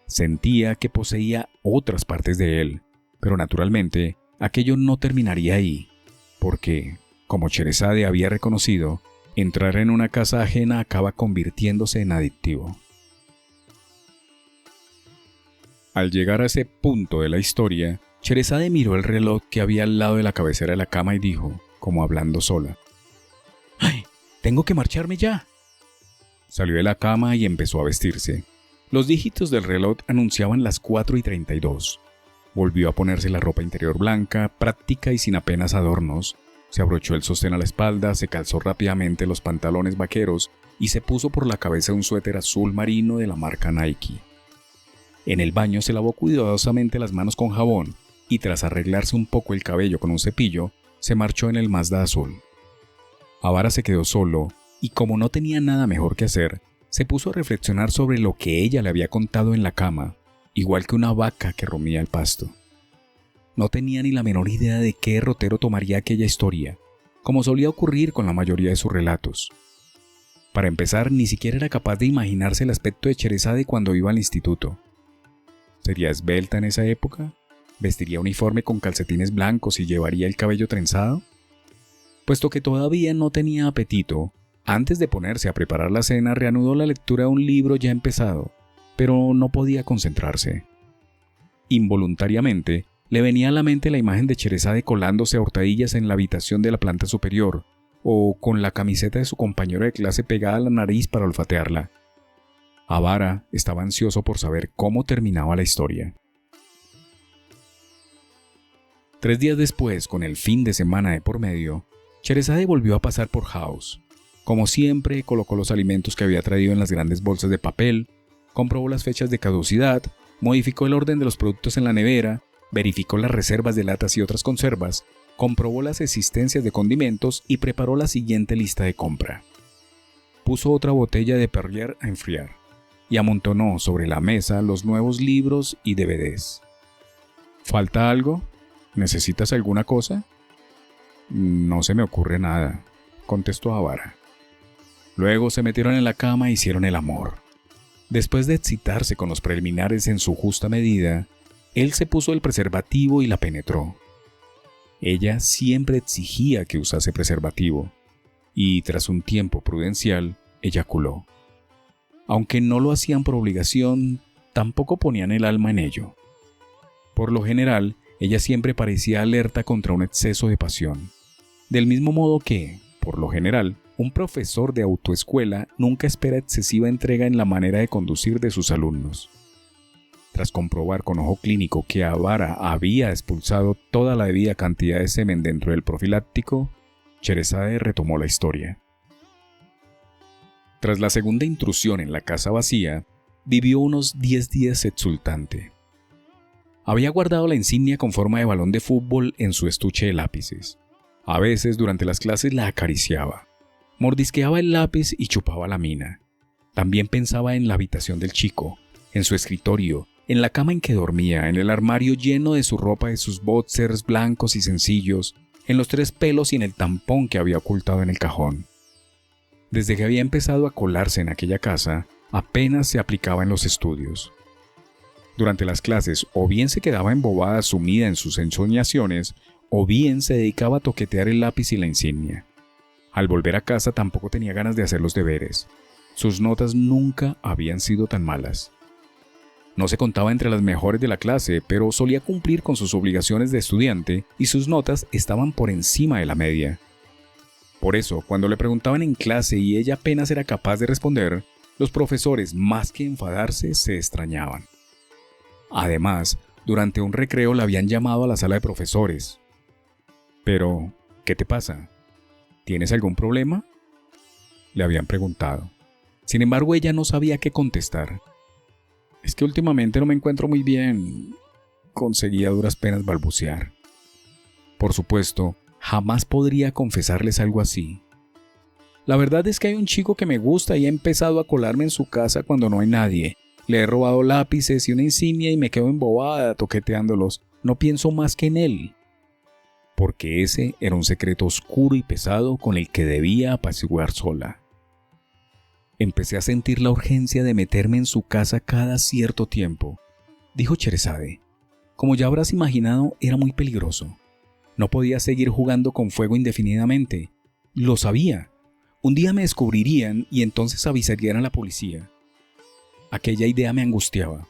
Sentía que poseía otras partes de él, pero naturalmente aquello no terminaría ahí, porque, como Sherazade había reconocido, entrar en una casa ajena acaba convirtiéndose en adictivo. Al llegar a ese punto de la historia, Sherazade miró el reloj que había al lado de la cabecera de la cama y dijo, como hablando sola: ¡Ay! ¡Tengo que marcharme ya! Salió de la cama y empezó a vestirse. Los dígitos del reloj anunciaban las 4:32. Volvió a ponerse la ropa interior blanca, práctica y sin apenas adornos. Se abrochó el sostén a la espalda, se calzó rápidamente los pantalones vaqueros y se puso por la cabeza un suéter azul marino de la marca Nike. En el baño se lavó cuidadosamente las manos con jabón y tras arreglarse un poco el cabello con un cepillo, se marchó en el Mazda azul. Avara se quedó solo y como no tenía nada mejor que hacer, se puso a reflexionar sobre lo que ella le había contado en la cama, igual que una vaca que romía el pasto. No tenía ni la menor idea de qué derrotero tomaría aquella historia, como solía ocurrir con la mayoría de sus relatos. Para empezar, ni siquiera era capaz de imaginarse el aspecto de Sherazade cuando iba al instituto. ¿Sería esbelta en esa época? ¿Vestiría uniforme con calcetines blancos y llevaría el cabello trenzado? Puesto que todavía no tenía apetito, antes de ponerse a preparar la cena reanudó la lectura de un libro ya empezado, pero no podía concentrarse. Involuntariamente, le venía a la mente la imagen de Sherazade colándose a hurtadillas en la habitación de la planta superior, o con la camiseta de su compañero de clase pegada a la nariz para olfatearla. Avara estaba ansioso por saber cómo terminaba la historia. 3 días después, con el fin de semana de por medio, Sherazade volvió a pasar por House. Como siempre, colocó los alimentos que había traído en las grandes bolsas de papel, comprobó las fechas de caducidad, modificó el orden de los productos en la nevera, verificó las reservas de latas y otras conservas, comprobó las existencias de condimentos y preparó la siguiente lista de compra. Puso otra botella de Perrier a enfriar y amontonó sobre la mesa los nuevos libros y DVDs. ¿Falta algo? ¿Necesitas alguna cosa? No se me ocurre nada, contestó Avara. Luego se metieron en la cama e hicieron el amor. Después de excitarse con los preliminares en su justa medida, él se puso el preservativo y la penetró. Ella siempre exigía que usase preservativo, y tras un tiempo prudencial, eyaculó. Aunque no lo hacían por obligación, tampoco ponían el alma en ello. Por lo general, ella siempre parecía alerta contra un exceso de pasión. Del mismo modo que, por lo general, un profesor de autoescuela nunca espera excesiva entrega en la manera de conducir de sus alumnos. Tras comprobar con ojo clínico que Avara había expulsado toda la debida cantidad de semen dentro del profiláctico, Sheresade retomó la historia. Tras la segunda intrusión en la casa vacía, vivió unos 10 días exultante. Había guardado la insignia con forma de balón de fútbol en su estuche de lápices. A veces, durante las clases, la acariciaba. Mordisqueaba el lápiz y chupaba la mina. También pensaba en la habitación del chico, en su escritorio, en la cama en que dormía, en el armario lleno de su ropa, de sus boxers blancos y sencillos, en los 3 pelos y en el tampón que había ocultado en el cajón. Desde que había empezado a colarse en aquella casa, apenas se aplicaba en los estudios. Durante las clases, o bien se quedaba embobada sumida en sus ensoñaciones, o bien se dedicaba a toquetear el lápiz y la insignia. Al volver a casa tampoco tenía ganas de hacer los deberes. Sus notas nunca habían sido tan malas. No se contaba entre las mejores de la clase, pero solía cumplir con sus obligaciones de estudiante y sus notas estaban por encima de la media. Por eso, cuando le preguntaban en clase y ella apenas era capaz de responder, los profesores, más que enfadarse, se extrañaban. Además, durante un recreo la habían llamado a la sala de profesores. Pero, ¿qué te pasa? ¿Tienes algún problema?, le habían preguntado. Sin embargo, ella no sabía qué contestar. Es que últimamente no me encuentro muy bien, conseguía a duras penas balbucear. Por supuesto, jamás podría confesarles algo así. La verdad es que hay un chico que me gusta y ha empezado a colarme en su casa cuando no hay nadie. Le he robado lápices y una insignia y me quedo embobada toqueteándolos. No pienso más que en él. Porque ese era un secreto oscuro y pesado con el que debía apaciguar sola. Empecé a sentir la urgencia de meterme en su casa cada cierto tiempo, dijo Sheresade. Como ya habrás imaginado, era muy peligroso. No podía seguir jugando con fuego indefinidamente. Lo sabía. Un día me descubrirían y entonces avisarían a la policía. Aquella idea me angustiaba,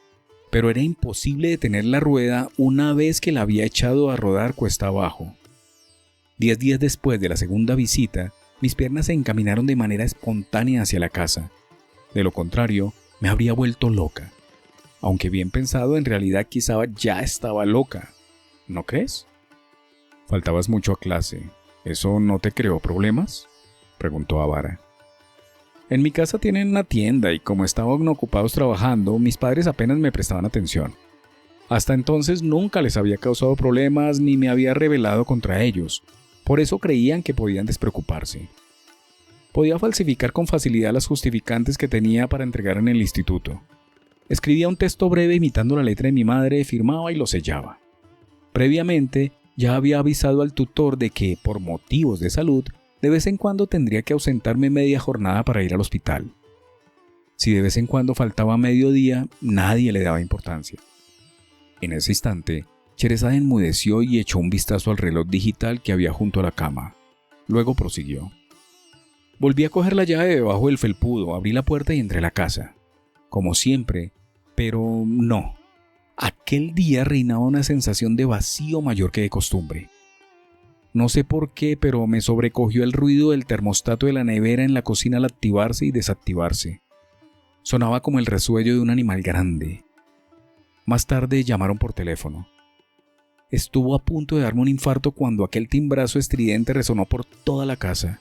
pero era imposible detener la rueda una vez que la había echado a rodar cuesta abajo. 10 días después de la segunda visita, mis piernas se encaminaron de manera espontánea hacia la casa. De lo contrario, me habría vuelto loca. Aunque bien pensado, en realidad quizá ya estaba loca. ¿No crees? Faltabas mucho a clase. ¿Eso no te creó problemas?, preguntó Avara. En mi casa tienen una tienda y como estaban ocupados trabajando, mis padres apenas me prestaban atención. Hasta entonces nunca les había causado problemas ni me había rebelado contra ellos. Por eso creían que podían despreocuparse. Podía falsificar con facilidad las justificantes que tenía para entregar en el instituto. Escribía un texto breve imitando la letra de mi madre, firmaba y lo sellaba. Previamente, ya había avisado al tutor de que, por motivos de salud, de vez en cuando tendría que ausentarme media jornada para ir al hospital. Si de vez en cuando faltaba mediodía, nadie le daba importancia. En ese instante, Sheresade enmudeció y echó un vistazo al reloj digital que había junto a la cama. Luego prosiguió. Volví a coger la llave debajo del felpudo, abrí la puerta y entré a la casa. Como siempre, pero no. Aquel día reinaba una sensación de vacío mayor que de costumbre. No sé por qué, pero me sobrecogió el ruido del termostato de la nevera en la cocina al activarse y desactivarse. Sonaba como el resuello de un animal grande. Más tarde llamaron por teléfono. Estuvo a punto de darme un infarto cuando aquel timbrazo estridente resonó por toda la casa.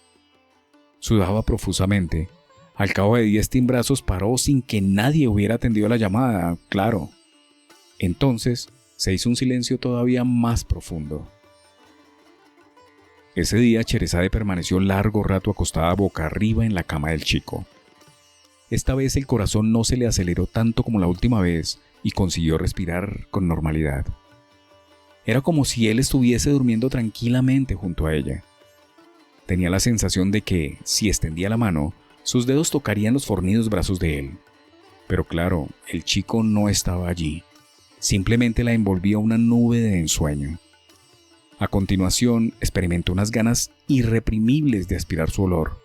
Sudaba profusamente. Al cabo de 10 timbrazos paró sin que nadie hubiera atendido la llamada, claro. Entonces se hizo un silencio todavía más profundo. Ese día Sheresade permaneció largo rato acostada boca arriba en la cama del chico. Esta vez el corazón no se le aceleró tanto como la última vez y consiguió respirar con normalidad. Era como si él estuviese durmiendo tranquilamente junto a ella. Tenía la sensación de que, si extendía la mano, sus dedos tocarían los fornidos brazos de él. Pero claro, el chico no estaba allí. Simplemente la envolvía una nube de ensueño. A continuación, experimentó unas ganas irreprimibles de aspirar su olor.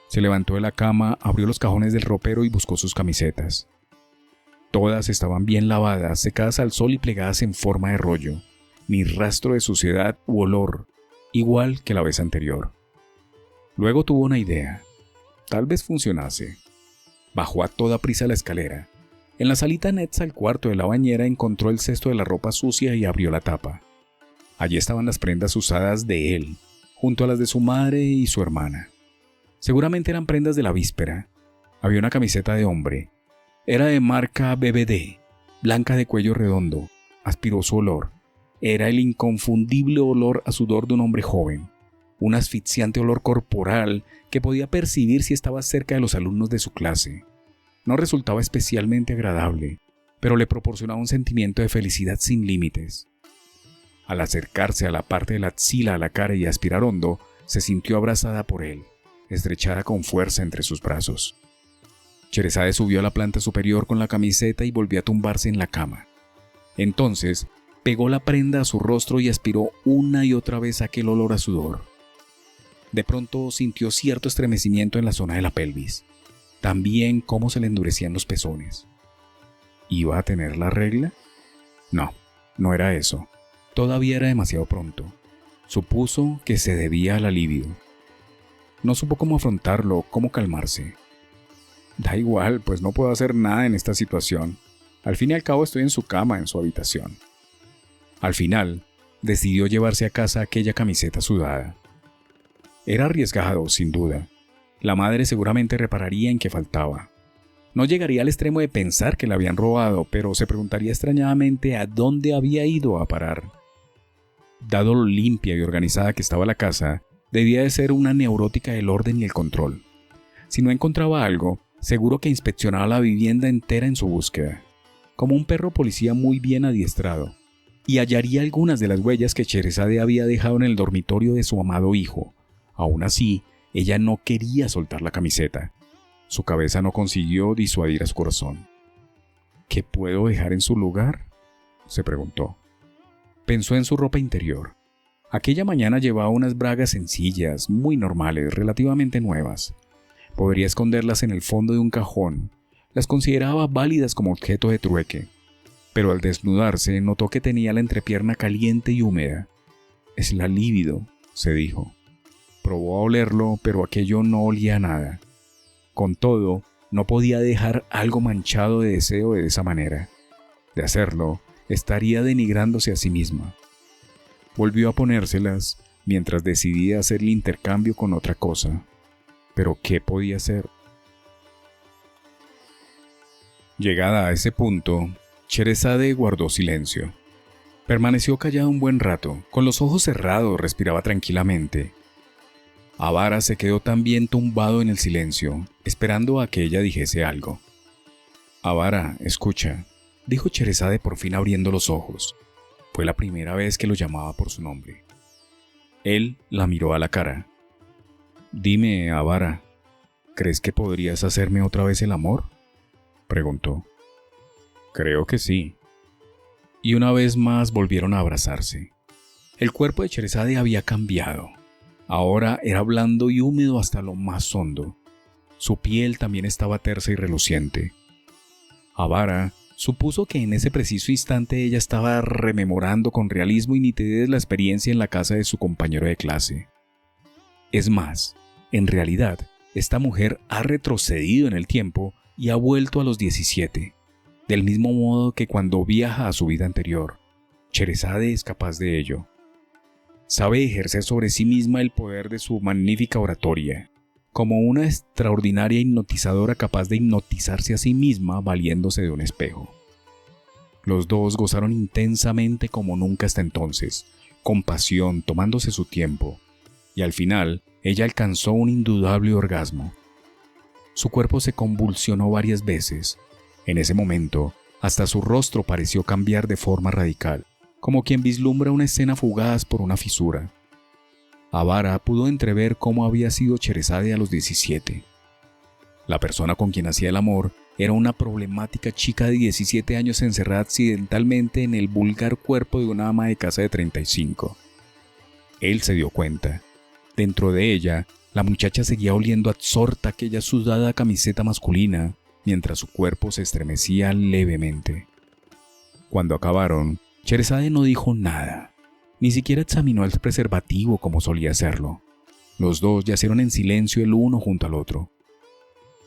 Se levantó de la cama, abrió los cajones del ropero y buscó sus camisetas. Todas estaban bien lavadas, secadas al sol y plegadas en forma de rollo. Ni rastro de suciedad u olor, igual que la vez anterior. Luego tuvo una idea. Tal vez funcionase. Bajó a toda prisa la escalera. En la salita anexa al cuarto de la bañera encontró el cesto de la ropa sucia y abrió la tapa. Allí estaban las prendas usadas de él, junto a las de su madre y su hermana. Seguramente eran prendas de la víspera. Había una camiseta de hombre. Era de marca BBD, blanca de cuello redondo. Aspiró su olor. Era el inconfundible olor a sudor de un hombre joven. Un asfixiante olor corporal que podía percibir si estaba cerca de los alumnos de su clase. No resultaba especialmente agradable, pero le proporcionaba un sentimiento de felicidad sin límites. Al acercarse a la parte de la axila a la cara y aspirar hondo, se sintió abrazada por él, estrechada con fuerza entre sus brazos. Sherazade subió a la planta superior con la camiseta y volvió a tumbarse en la cama. Entonces, pegó la prenda a su rostro y aspiró una y otra vez aquel olor a sudor. De pronto sintió cierto estremecimiento en la zona de la pelvis. También cómo se le endurecían los pezones. ¿Iba a tener la regla? No, no era eso. Todavía era demasiado pronto. Supuso que se debía al alivio. No supo cómo afrontarlo, cómo calmarse. Da igual, pues no puedo hacer nada en esta situación. Al fin y al cabo estoy en su cama, en su habitación. Al final, decidió llevarse a casa aquella camiseta sudada. Era arriesgado, sin duda. La madre seguramente repararía en que faltaba. No llegaría al extremo de pensar que la habían robado, pero se preguntaría extrañadamente a dónde había ido a parar. Dado lo limpia y organizada que estaba la casa, debía de ser una neurótica del orden y el control. Si no encontraba algo, seguro que inspeccionaba la vivienda entera en su búsqueda, como un perro policía muy bien adiestrado, y hallaría algunas de las huellas que Sherazade había dejado en el dormitorio de su amado hijo. Aún así, ella no quería soltar la camiseta. Su cabeza no consiguió disuadir a su corazón. ¿Qué puedo dejar en su lugar?, se preguntó. Pensó en su ropa interior. Aquella mañana llevaba unas bragas sencillas, muy normales, relativamente nuevas. Podría esconderlas en el fondo de un cajón. Las consideraba válidas como objeto de trueque. Pero al desnudarse notó que tenía la entrepierna caliente y húmeda. «Es la libido», se dijo. Probó a olerlo, pero aquello no olía a nada. Con todo, no podía dejar algo manchado de deseo de esa manera. De hacerlo, estaría denigrándose a sí misma. Volvió a ponérselas mientras decidía hacer el intercambio con otra cosa. ¿Pero qué podía hacer? Llegada a ese punto, Sherazade guardó silencio. Permaneció callada un buen rato. Con los ojos cerrados respiraba tranquilamente. Avara se quedó también tumbado en el silencio, esperando a que ella dijese algo. «Avara, escucha», dijo Sherazade por fin abriendo los ojos. Fue la primera vez que lo llamaba por su nombre. Él la miró a la cara. «Dime, Avara, ¿crees que podrías hacerme otra vez el amor?», preguntó. «Creo que sí». Y una vez más volvieron a abrazarse. El cuerpo de Sherazade había cambiado. Ahora era blando y húmedo hasta lo más hondo. Su piel también estaba tersa y reluciente. Avara supuso que en ese preciso instante ella estaba rememorando con realismo y nitidez la experiencia en la casa de su compañero de clase. Es más, en realidad, esta mujer ha retrocedido en el tiempo y ha vuelto a los 17, del mismo modo que cuando viaja a su vida anterior. Sherazade es capaz de ello. Sabe ejercer sobre sí misma el poder de su magnífica oratoria, como una extraordinaria hipnotizadora capaz de hipnotizarse a sí misma valiéndose de un espejo. Los dos gozaron intensamente como nunca hasta entonces, con pasión, tomándose su tiempo, y al final ella alcanzó un indudable orgasmo. Su cuerpo se convulsionó varias veces. En ese momento, hasta su rostro pareció cambiar de forma radical, como quien vislumbra una escena fugaz por una fisura. Avara pudo entrever cómo había sido Sherazade a los 17. La persona con quien hacía el amor era una problemática chica de 17 años encerrada accidentalmente en el vulgar cuerpo de una ama de casa de 35. Él se dio cuenta. Dentro de ella, la muchacha seguía oliendo absorta aquella sudada camiseta masculina, mientras su cuerpo se estremecía levemente. Cuando acabaron, Sherazade no dijo nada. Ni siquiera examinó el preservativo como solía hacerlo. Los dos yacieron en silencio el uno junto al otro.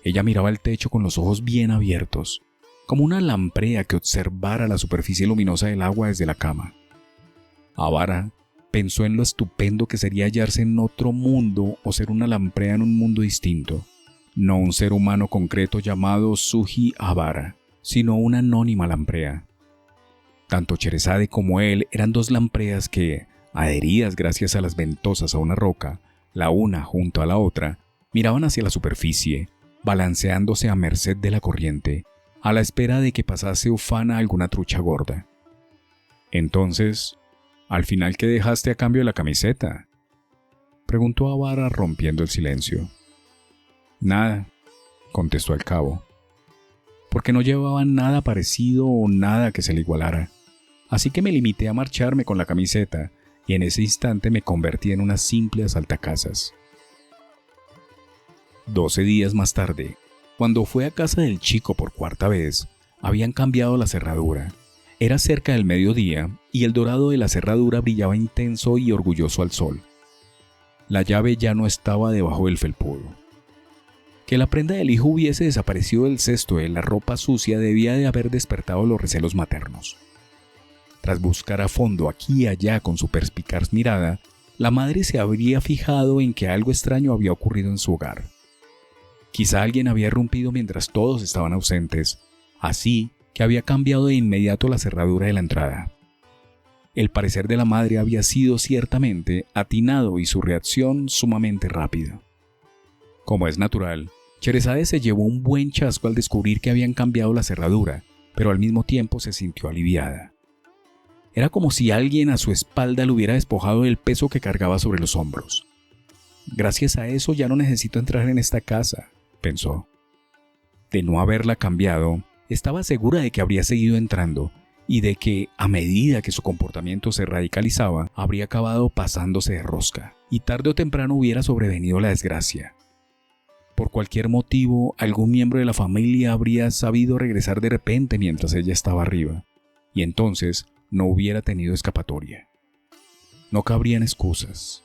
Ella miraba el techo con los ojos bien abiertos, como una lamprea que observara la superficie luminosa del agua desde la cama. Avara pensó en lo estupendo que sería hallarse en otro mundo o ser una lamprea en un mundo distinto. No un ser humano concreto llamado Suji Avara, sino una anónima lamprea. Tanto Sherazade como él eran dos lampreas que, adheridas gracias a las ventosas a una roca, la una junto a la otra, miraban hacia la superficie, balanceándose a merced de la corriente, a la espera de que pasase ufana alguna trucha gorda. Entonces, ¿al final qué dejaste a cambio de la camiseta?, preguntó Avara rompiendo el silencio. Nada, contestó el cabo, porque no llevaba nada parecido o nada que se le igualara. Así que me limité a marcharme con la camiseta y en ese instante me convertí en una simple asaltacasas. 12 días más tarde, cuando fue a casa del chico por cuarta vez, habían cambiado la cerradura. Era cerca del mediodía y el dorado de la cerradura brillaba intenso y orgulloso al sol. La llave ya no estaba debajo del felpudo. Que la prenda del hijo hubiese desaparecido del cesto de la ropa sucia debía de haber despertado los recelos maternos. Tras buscar a fondo aquí y allá con su perspicaz mirada, la madre se habría fijado en que algo extraño había ocurrido en su hogar. Quizá alguien había irrumpido mientras todos estaban ausentes, así que había cambiado de inmediato la cerradura de la entrada. El parecer de la madre había sido ciertamente atinado y su reacción sumamente rápida. Como es natural, Sherazade se llevó un buen chasco al descubrir que habían cambiado la cerradura, pero al mismo tiempo se sintió aliviada. Era como si alguien a su espalda le hubiera despojado del peso que cargaba sobre los hombros. Gracias a eso ya no necesito entrar en esta casa, pensó. De no haberla cambiado, estaba segura de que habría seguido entrando y de que, a medida que su comportamiento se radicalizaba, habría acabado pasándose de rosca, y tarde o temprano hubiera sobrevenido la desgracia. Por cualquier motivo, algún miembro de la familia habría sabido regresar de repente mientras ella estaba arriba, y entonces no hubiera tenido escapatoria. No cabrían excusas.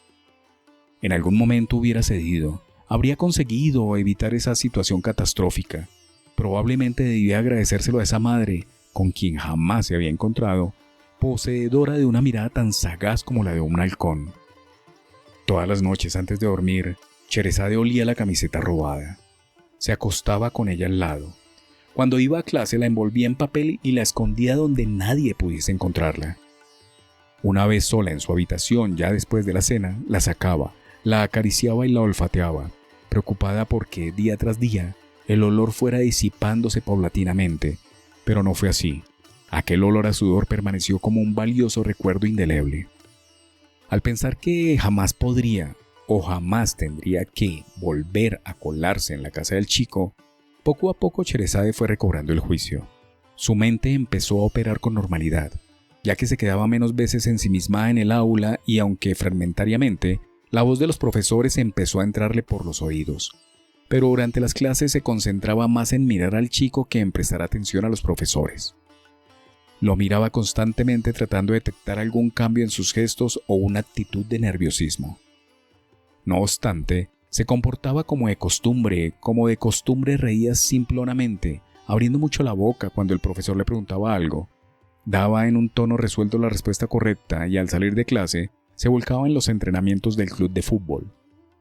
En algún momento hubiera cedido, habría conseguido evitar esa situación catastrófica. Probablemente debía agradecérselo a esa madre, con quien jamás se había encontrado, poseedora de una mirada tan sagaz como la de un halcón. Todas las noches antes de dormir, Sherazade olía la camiseta robada. Se acostaba con ella al lado. Cuando iba a clase la envolvía en papel y la escondía donde nadie pudiese encontrarla. Una vez sola en su habitación, ya después de la cena, la sacaba, la acariciaba y la olfateaba, preocupada porque día tras día el olor fuera disipándose paulatinamente, pero no fue así. Aquel olor a sudor permaneció como un valioso recuerdo indeleble. Al pensar que jamás podría o jamás tendría que volver a colarse en la casa del chico, poco a poco Sherazade fue recobrando el juicio. Su mente empezó a operar con normalidad, ya que se quedaba menos veces ensimismada en el aula y aunque fragmentariamente, la voz de los profesores empezó a entrarle por los oídos. Pero durante las clases se concentraba más en mirar al chico que en prestar atención a los profesores. Lo miraba constantemente tratando de detectar algún cambio en sus gestos o una actitud de nerviosismo. No obstante, se comportaba como de costumbre reía simplonamente, abriendo mucho la boca cuando el profesor le preguntaba algo. Daba en un tono resuelto la respuesta correcta y al salir de clase, se volcaba en los entrenamientos del club de fútbol.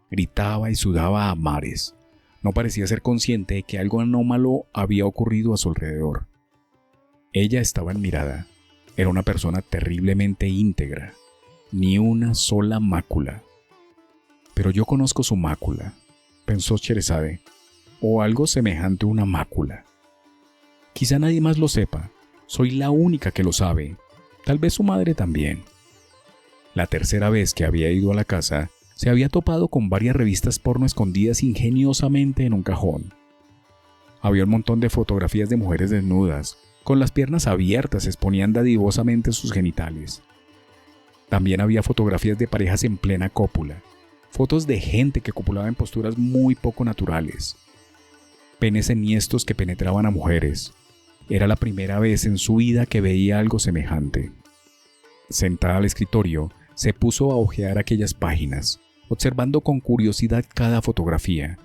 Gritaba y sudaba a mares. No parecía ser consciente de que algo anómalo había ocurrido a su alrededor. Ella estaba admirada. Era una persona terriblemente íntegra. Ni una sola mácula. Pero yo conozco su mácula, pensó Sherazade, o algo semejante a una mácula. Quizá nadie más lo sepa. Soy la única que lo sabe. Tal vez su madre también. La tercera vez que había ido a la casa, se había topado con varias revistas porno escondidas ingeniosamente en un cajón. Había un montón de fotografías de mujeres desnudas, con las piernas abiertas exponían dadivosamente sus genitales. También había fotografías de parejas en plena cópula, fotos de gente que copulaba en posturas muy poco naturales. Penes enhiestos que penetraban a mujeres. Era la primera vez en su vida que veía algo semejante. Sentada al escritorio, se puso a hojear aquellas páginas, observando con curiosidad cada fotografía.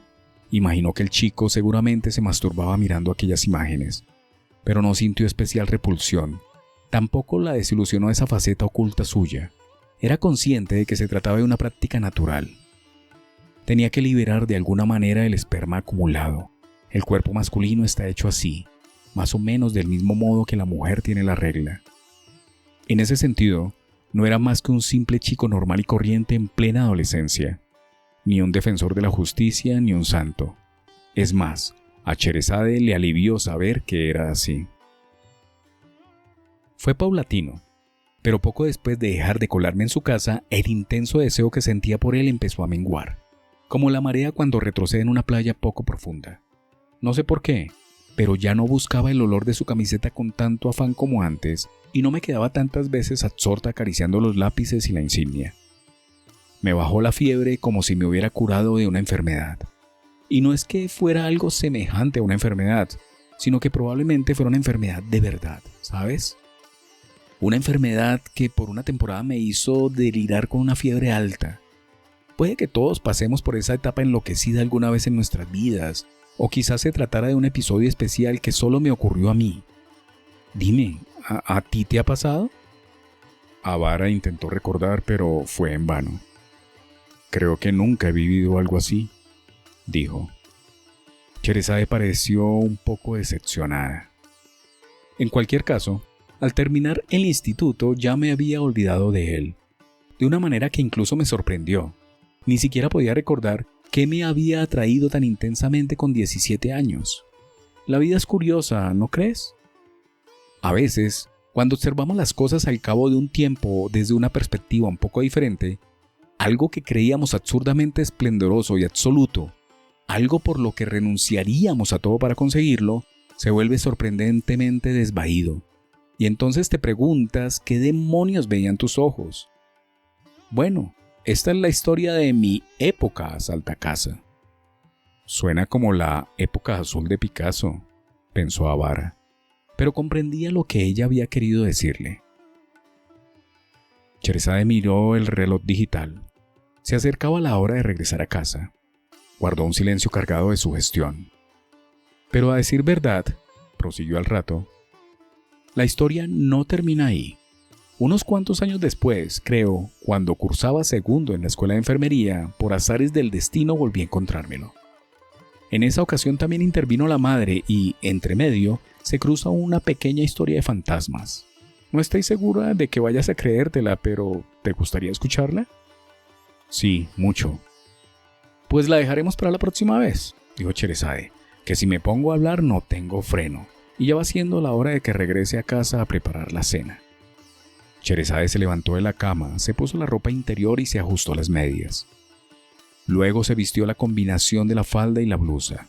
Imaginó que el chico seguramente se masturbaba mirando aquellas imágenes, pero no sintió especial repulsión. Tampoco la desilusionó esa faceta oculta suya. Era consciente de que se trataba de una práctica natural. Tenía que liberar de alguna manera el esperma acumulado. El cuerpo masculino está hecho así, más o menos del mismo modo que la mujer tiene la regla. En ese sentido, no era más que un simple chico normal y corriente en plena adolescencia. Ni un defensor de la justicia ni un santo. Es más, a Sherazade le alivió saber que era así. Fue paulatino, pero poco después de dejar de colarme en su casa, el intenso deseo que sentía por él empezó a menguar, como la marea cuando retrocede en una playa poco profunda. No sé por qué, pero ya no buscaba el olor de su camiseta con tanto afán como antes, y no me quedaba tantas veces absorta acariciando los lápices y la insignia. Me bajó la fiebre como si me hubiera curado de una enfermedad. Y no es que fuera algo semejante a una enfermedad, sino que probablemente fuera una enfermedad de verdad, ¿sabes? Una enfermedad que por una temporada me hizo delirar con una fiebre alta. Puede que todos pasemos por esa etapa enloquecida alguna vez en nuestras vidas, o quizás se tratara de un episodio especial que solo me ocurrió a mí. Dime, ¿a ti te ha pasado? Avara intentó recordar, pero fue en vano. Creo que nunca he vivido algo así, dijo. Sherazade pareció un poco decepcionada. En cualquier caso, al terminar el instituto ya me había olvidado de él, de una manera que incluso me sorprendió. Ni siquiera podía recordar qué me había atraído tan intensamente con 17 años. La vida es curiosa, ¿no crees? A veces, cuando observamos las cosas al cabo de un tiempo desde una perspectiva un poco diferente, algo que creíamos absurdamente esplendoroso y absoluto, algo por lo que renunciaríamos a todo para conseguirlo, se vuelve sorprendentemente desvaído. Y entonces te preguntas qué demonios veían tus ojos. Bueno, esta es la historia de mi época saltacasa. Suena como la época azul de Picasso, pensó Avara, pero comprendía lo que ella había querido decirle. Sherazade miró el reloj digital. Se acercaba la hora de regresar a casa. Guardó un silencio cargado de sugestión. Pero a decir verdad, prosiguió al rato, la historia no termina ahí. Unos cuantos años después, creo, cuando cursaba segundo en la escuela de enfermería, por azares del destino volví a encontrármelo. En esa ocasión también intervino la madre y, entre medio, se cruza una pequeña historia de fantasmas. No estoy segura de que vayas a creértela, pero ¿te gustaría escucharla? Sí, mucho. Pues la dejaremos para la próxima vez, dijo Sherazade, que si me pongo a hablar no tengo freno, y ya va siendo la hora de que regrese a casa a preparar la cena. Sherazade se levantó de la cama, se puso la ropa interior y se ajustó las medias. Luego se vistió la combinación de la falda y la blusa.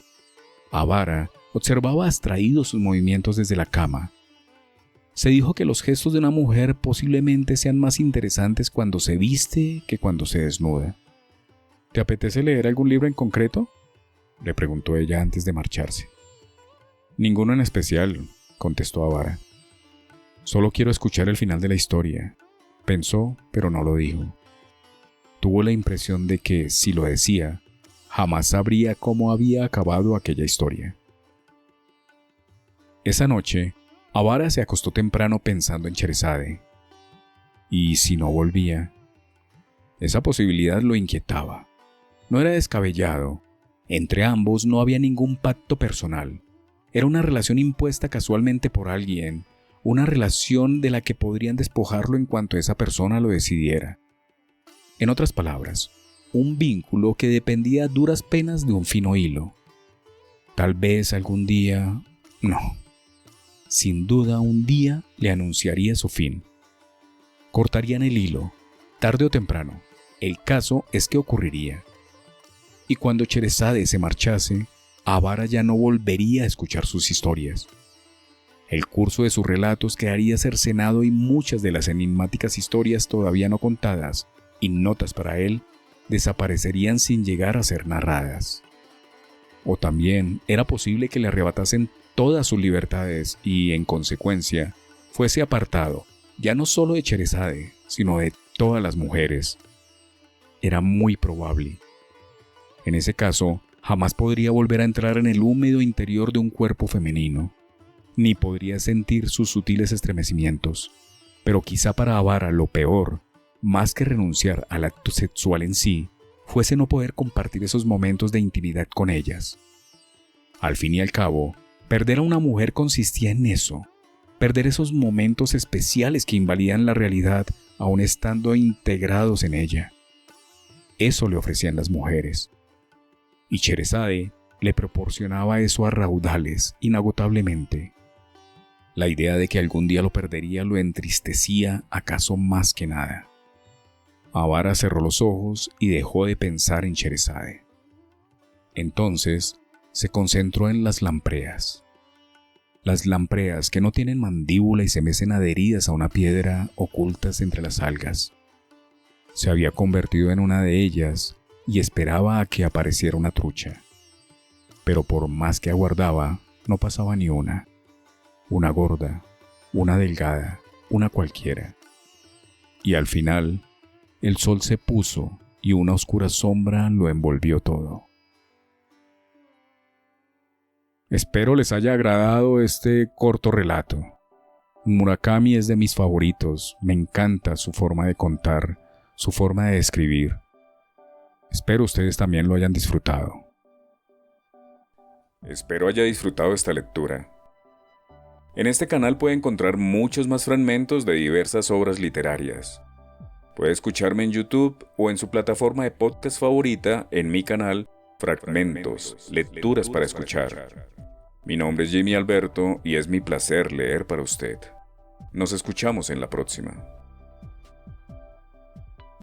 Avara observaba abstraído sus movimientos desde la cama. Se dijo que los gestos de una mujer posiblemente sean más interesantes cuando se viste que cuando se desnuda. ¿Te apetece leer algún libro en concreto?, le preguntó ella antes de marcharse. Ninguno en especial, contestó Avara. Solo quiero escuchar el final de la historia. Pensó, pero no lo dijo. Tuvo la impresión de que, si lo decía, jamás sabría cómo había acabado aquella historia. Esa noche, Avara se acostó temprano pensando en Sherazade. ¿Y si no volvía? Esa posibilidad lo inquietaba. No era descabellado. Entre ambos no había ningún pacto personal. Era una relación impuesta casualmente por alguien, una relación de la que podrían despojarlo en cuanto esa persona lo decidiera. En otras palabras, un vínculo que dependía a duras penas de un fino hilo. Tal vez algún día... No. Sin duda un día le anunciaría su fin. Cortarían el hilo, tarde o temprano, El caso es que ocurriría. Y cuando Sherezade se marchase, Avara ya no volvería a escuchar sus historias. El curso de sus relatos quedaría cercenado y muchas de las enigmáticas historias todavía no contadas y notas para él desaparecerían sin llegar a ser narradas. O también era posible que le arrebatasen todas sus libertades y, en consecuencia, fuese apartado ya no solo de Sherezade, sino de todas las mujeres. Era muy probable. En ese caso, jamás podría volver a entrar en el húmedo interior de un cuerpo femenino, ni podría sentir sus sutiles estremecimientos. Pero quizá para Avara lo peor, más que renunciar al acto sexual en sí, fuese no poder compartir esos momentos de intimidad con ellas. Al fin y al cabo, perder a una mujer consistía en eso, perder esos momentos especiales que invalidan la realidad aun estando integrados en ella. Eso le ofrecían las mujeres. Y Sherezade le proporcionaba eso a raudales, inagotablemente. La idea de que algún día lo perdería lo entristecía acaso más que nada. Avara cerró los ojos y dejó de pensar en Sherezade. Entonces se concentró en las lampreas. Las lampreas que no tienen mandíbula y se mecen adheridas a una piedra ocultas entre las algas. Se había convertido en una de ellas y esperaba a que apareciera una trucha. Pero por más que aguardaba, no pasaba ni una. Una gorda, una delgada, una cualquiera. Y al final, el sol se puso y una oscura sombra lo envolvió todo. Espero les haya agradado este corto relato. Murakami es de mis favoritos, me encanta su forma de contar, su forma de escribir. Espero ustedes también lo hayan disfrutado. Espero haya disfrutado esta lectura. En este canal puede encontrar muchos más fragmentos de diversas obras literarias. Puede escucharme en YouTube o en su plataforma de podcast favorita en mi canal Fragmentos, Lecturas para Escuchar. Mi nombre es Jimmy Alberto y es mi placer leer para usted. Nos escuchamos en la próxima.